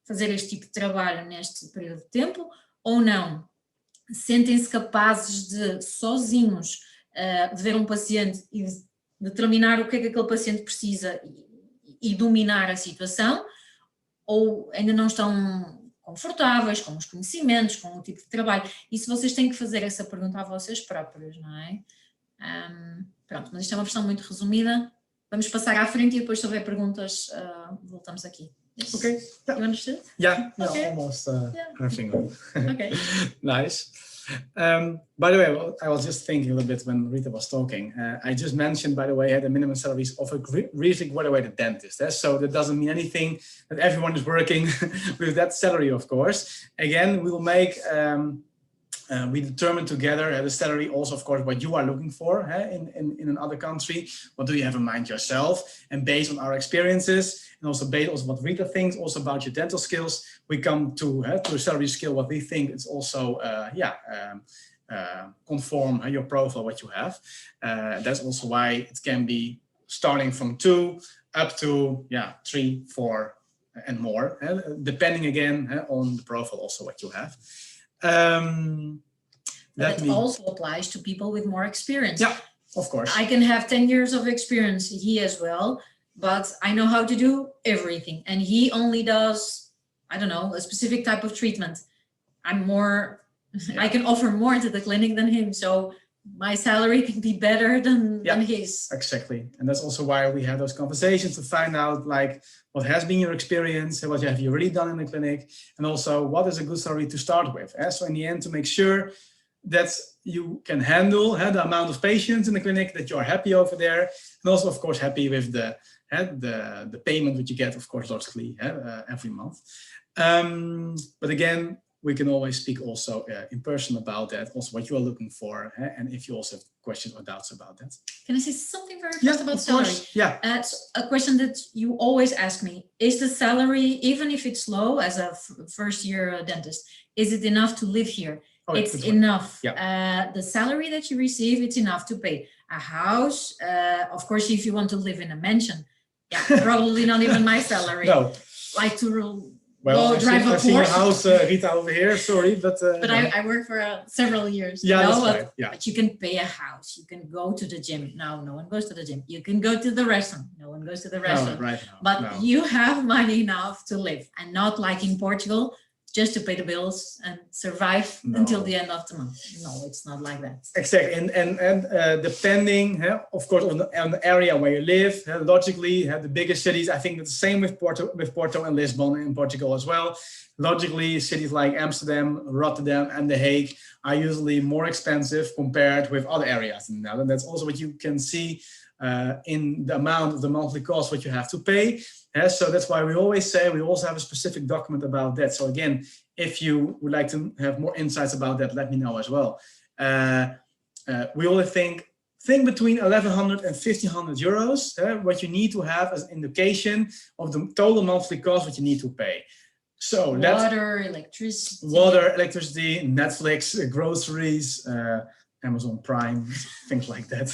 fazer este tipo de trabalho neste período de tempo ou não? Sentem-se capazes de, sozinhos, ver um paciente e determinar o que é que aquele paciente precisa e dominar a situação, ou ainda não estão confortáveis com os conhecimentos, com o tipo de trabalho? Isso vocês têm que fazer essa pergunta a vocês próprios, não é? Pronto, mas isto é uma versão muito resumida. Vamos passar à frente e depois se houver perguntas, voltamos aqui. Yes. Okay. You understood? Yeah, okay. Almost yeah. everything. Okay. Nice. By the way, I was just thinking a little bit when Rita was talking. I just mentioned, by the way, the minimum salaries of a recently graduated dentist. So that doesn't mean anything that everyone is working with that salary, of course. Again, we will make, we determine together the salary also, of course, what you are looking for in another country. What do you have in mind yourself? And based on our experiences, and also based on what Rita thinks also about your dental skills, we come to a salary scale what we think is also conform your profile what you have. That's also why it can be starting from 2 up to 3, 4 and more, depending again on the profile also what you have. That also applies to people with more experience. Yeah, of course. I can have 10 years of experience, he as well, but I know how to do everything. And he only does, I don't know, a specific type of treatment. I can offer more to the clinic than him. So my salary can be better than his. Exactly. And that's also why we have those conversations to find out like what has been your experience and what have you really done in the clinic, and also what is a good salary to start with. So in the end, to make sure that you can handle the amount of patients in the clinic, that you are happy over there, and also of course happy with the payment that you get, of course, logically every month. But again, we can always speak also in person about that, also what you are looking for, and if you also have questions or doubts about that. Can I say something very fast about salary? Yeah. A question that you always ask me, is the salary, even if it's low as a first-year dentist, is it enough to live here? Oh, it's enough. The salary that you receive, it's enough to pay a house. Of course, if you want to live in a mansion, probably not even my salary. No. Like to drive a Porsche. A house, Rita, over here. Sorry, but I worked for several years. That's right. But you can pay a house. You can go to the gym. No one goes to the gym. You can go to the restaurant. No one goes to the restaurant. But you have money enough to live, and not like in Portugal, just to pay the bills and survive until the end of the month. No, it's not like that. Exactly, and depending, of course, on the area where you live, logically, the bigger cities. I think it's the same with Porto and Lisbon in Portugal as well. Logically, cities like Amsterdam, Rotterdam, and The Hague are usually more expensive compared with other areas in the Netherlands. That's also what you can see in the amount of the monthly cost what you have to pay. So that's why we always say we also have a specific document about that. So again, if you would like to have more insights about that, let me know as well. We only think between 1,100 and 1,500 euros, what you need to have as an indication of the total monthly cost what you need to pay. So water, electricity, Netflix, groceries, Amazon Prime, things like that.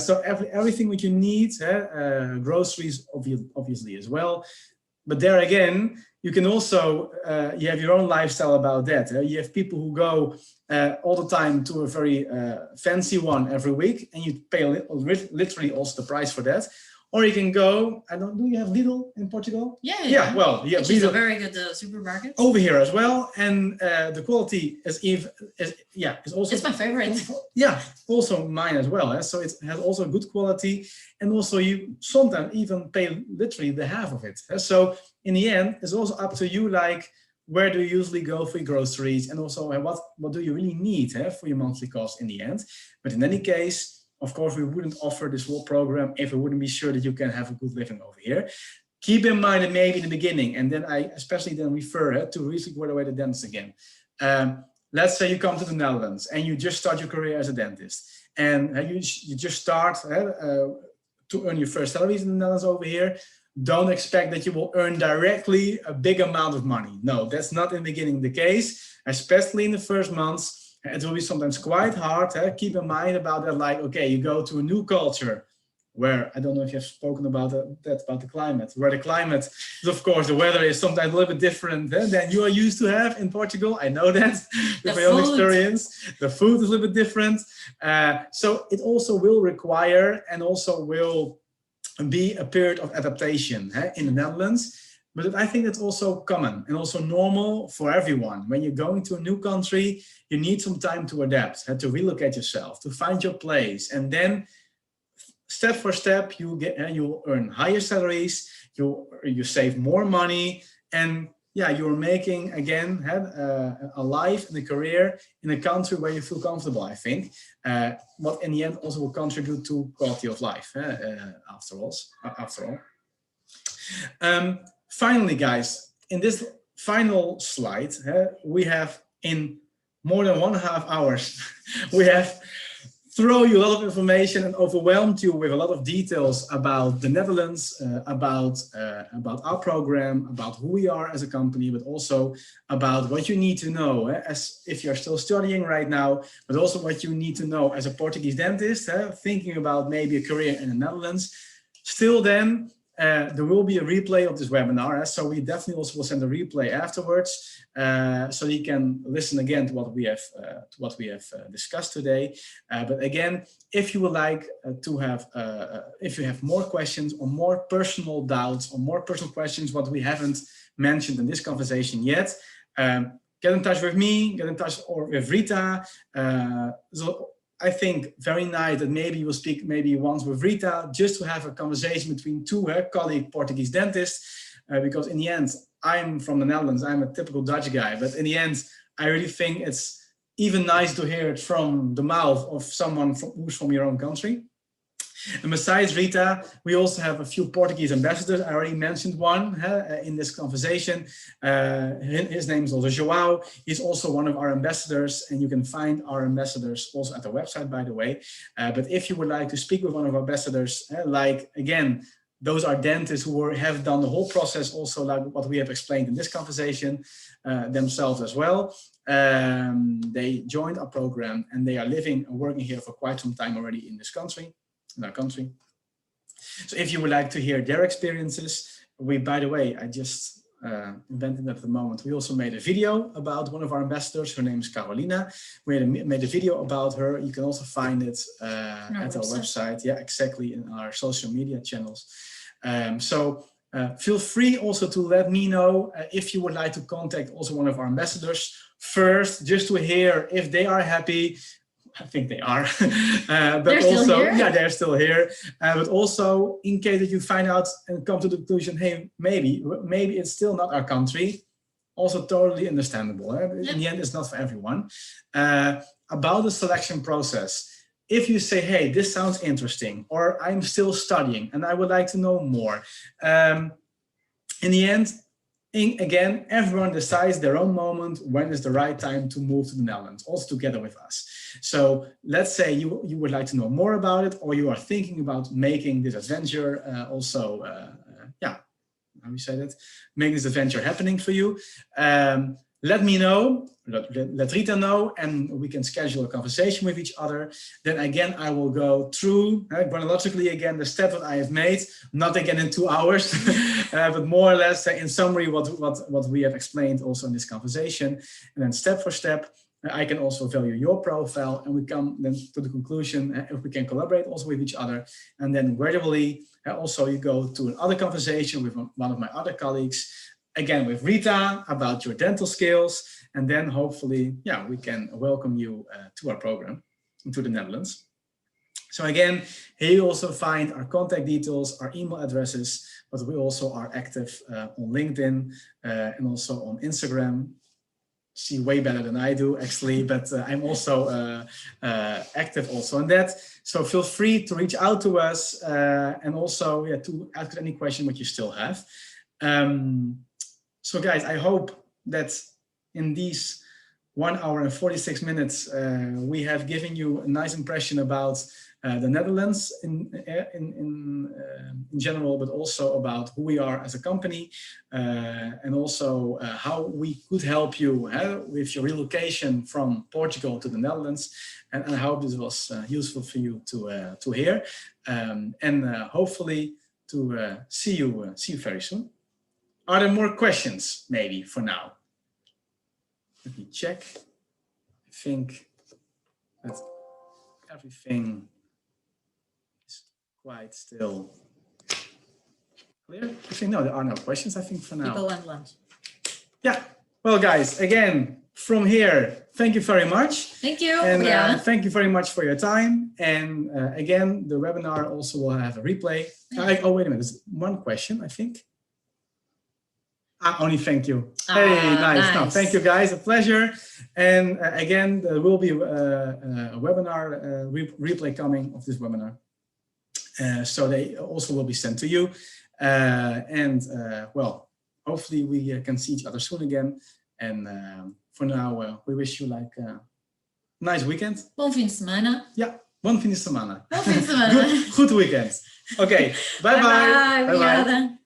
So everything what you need, groceries obviously as well. But there again, you can also, you have your own lifestyle about that. You have people who go all the time to a very fancy one every week, and you pay literally also the price for that. Or you can go, do you have Lidl in Portugal? Yeah. Well, which is a very good supermarket. Over here as well. And the quality is also... It's my favorite. Yeah, also mine as well. So it has also good quality. And also you sometimes even pay literally the half of it. So in the end, it's also up to you, like, where do you usually go for your groceries? And also what do you really need for your monthly cost in the end? But in any case, of course, we wouldn't offer this whole program if we wouldn't be sure that you can have a good living over here. Keep in mind that maybe in the beginning, and then I especially then refer to really go away the dentist again. Let's say you come to the Netherlands and you just start your career as a dentist, and you just start to earn your first salaries in the Netherlands over here. Don't expect that you will earn directly a big amount of money. No, that's not in the beginning the case, especially in the first months. It will be sometimes quite hard. Keep in mind about that, like, okay, you go to a new culture where, I don't know if you have spoken about that about the climate, where the climate is, of course, the weather is sometimes a little bit different than you are used to have in Portugal. I know that with my own experience. The food is a little bit different. So it also will require and also will be a period of adaptation in the Netherlands. But I think that's also common and also normal for everyone. When you're going to a new country, you need some time to adapt, to relocate yourself, to find your place. And then step for step, you'll earn higher salaries, you save more money. And yeah, you're making, again, a life and a career in a country where you feel comfortable, I think. What in the end also will contribute to quality of life, after all. Finally, guys, in this final slide, we have in more than 1.5 hours, we have thrown you a lot of information and overwhelmed you with a lot of details about the Netherlands, about our program, about who we are as a company, but also about what you need to know as if you're still studying right now, but also what you need to know as a Portuguese dentist, thinking about maybe a career in the Netherlands. Still then, there will be a replay of this webinar, so we definitely also will send a replay afterwards, so you can listen again to what we have discussed today. But again, if you would like to have, if you have more questions or more personal doubts or more personal questions what we haven't mentioned in this conversation yet, get in touch with me, get in touch or with Rita. So I think very nice that maybe you will speak maybe once with Rita, just to have a conversation between two colleague Portuguese dentists, because in the end, I'm from the Netherlands, I'm a typical Dutch guy, but in the end, I really think it's even nice to hear it from the mouth of someone who's from your own country. And besides Rita, we also have a few Portuguese ambassadors. I already mentioned one in this conversation. His name is also João. He's also one of our ambassadors, and you can find our ambassadors also at the website, by the way. But if you would like to speak with one of our ambassadors, like again, those are dentists who have done the whole process, also like what we have explained in this conversation themselves as well. They joined our program and they are living and working here for quite some time already in this country. In our country. So if you would like to hear their experiences, by the way, I just invented at the moment, we also made a video about one of our ambassadors. Her name is Carolina. We made a video about her. You can also find it at our website. Yeah, exactly, in our social media channels. So feel free also to let me know if you would like to contact also one of our ambassadors first, just to hear if they are happy. I think they are, but they're also, yeah, they're still here. But also, in case that you find out and come to the conclusion, hey, maybe it's still not our country. Also, totally understandable. In the end, it's not for everyone. About the selection process, if you say, hey, this sounds interesting, or I'm still studying and I would like to know more. In the end, again, everyone decides their own moment when is the right time to move to the Netherlands, also together with us. So let's say you would like to know more about it, or you are thinking about making this adventure yeah, how do you say that? Make this adventure happening for you. Let me know, let Rita know, and we can schedule a conversation with each other. Then again, I will go through chronologically again the steps that I have made, not again in 2 hours, but more or less in summary what we have explained also in this conversation. And then step for step, I can also value your profile, and we come then to the conclusion if we can collaborate also with each other. And then gradually also you go to another conversation with one of my other colleagues, again with Rita, about your dental skills, and then hopefully, yeah, we can welcome you to our program, to the Netherlands. So again, here you also find our contact details, our email addresses, but we also are active on LinkedIn and also on Instagram. See way better than I do actually, but I'm also active also on that. So feel free to reach out to us and also to ask any question that you still have. So guys, I hope that in these 1 hour and 46 minutes, we have given you a nice impression about the Netherlands in general, but also about who we are as a company, and also how we could help you with your relocation from Portugal to the Netherlands. And I hope this was useful for you to hear, and hopefully to see you very soon. Are there more questions, maybe, for now? Let me check. I think that everything is quite still clear. I think, no, there are no questions, I think, for now. People want lunch. Yeah. Well, guys, again, from here, thank you very much. Thank you. And thank you very much for your time. And again, the webinar also will have a replay. Oh, wait a minute. There's one question, I think. Only thank you. Hey, nice. No, thank you, guys. A pleasure. And again, there will be a webinar replay coming of this webinar. So they also will be sent to you. Well, hopefully we can see each other soon again. And for now, we wish you like a nice weekend. Bom fim de semana. Ja, bom fim de semana. Bom fim de semana. Good weekend. Okay, bye-bye. Bye-bye.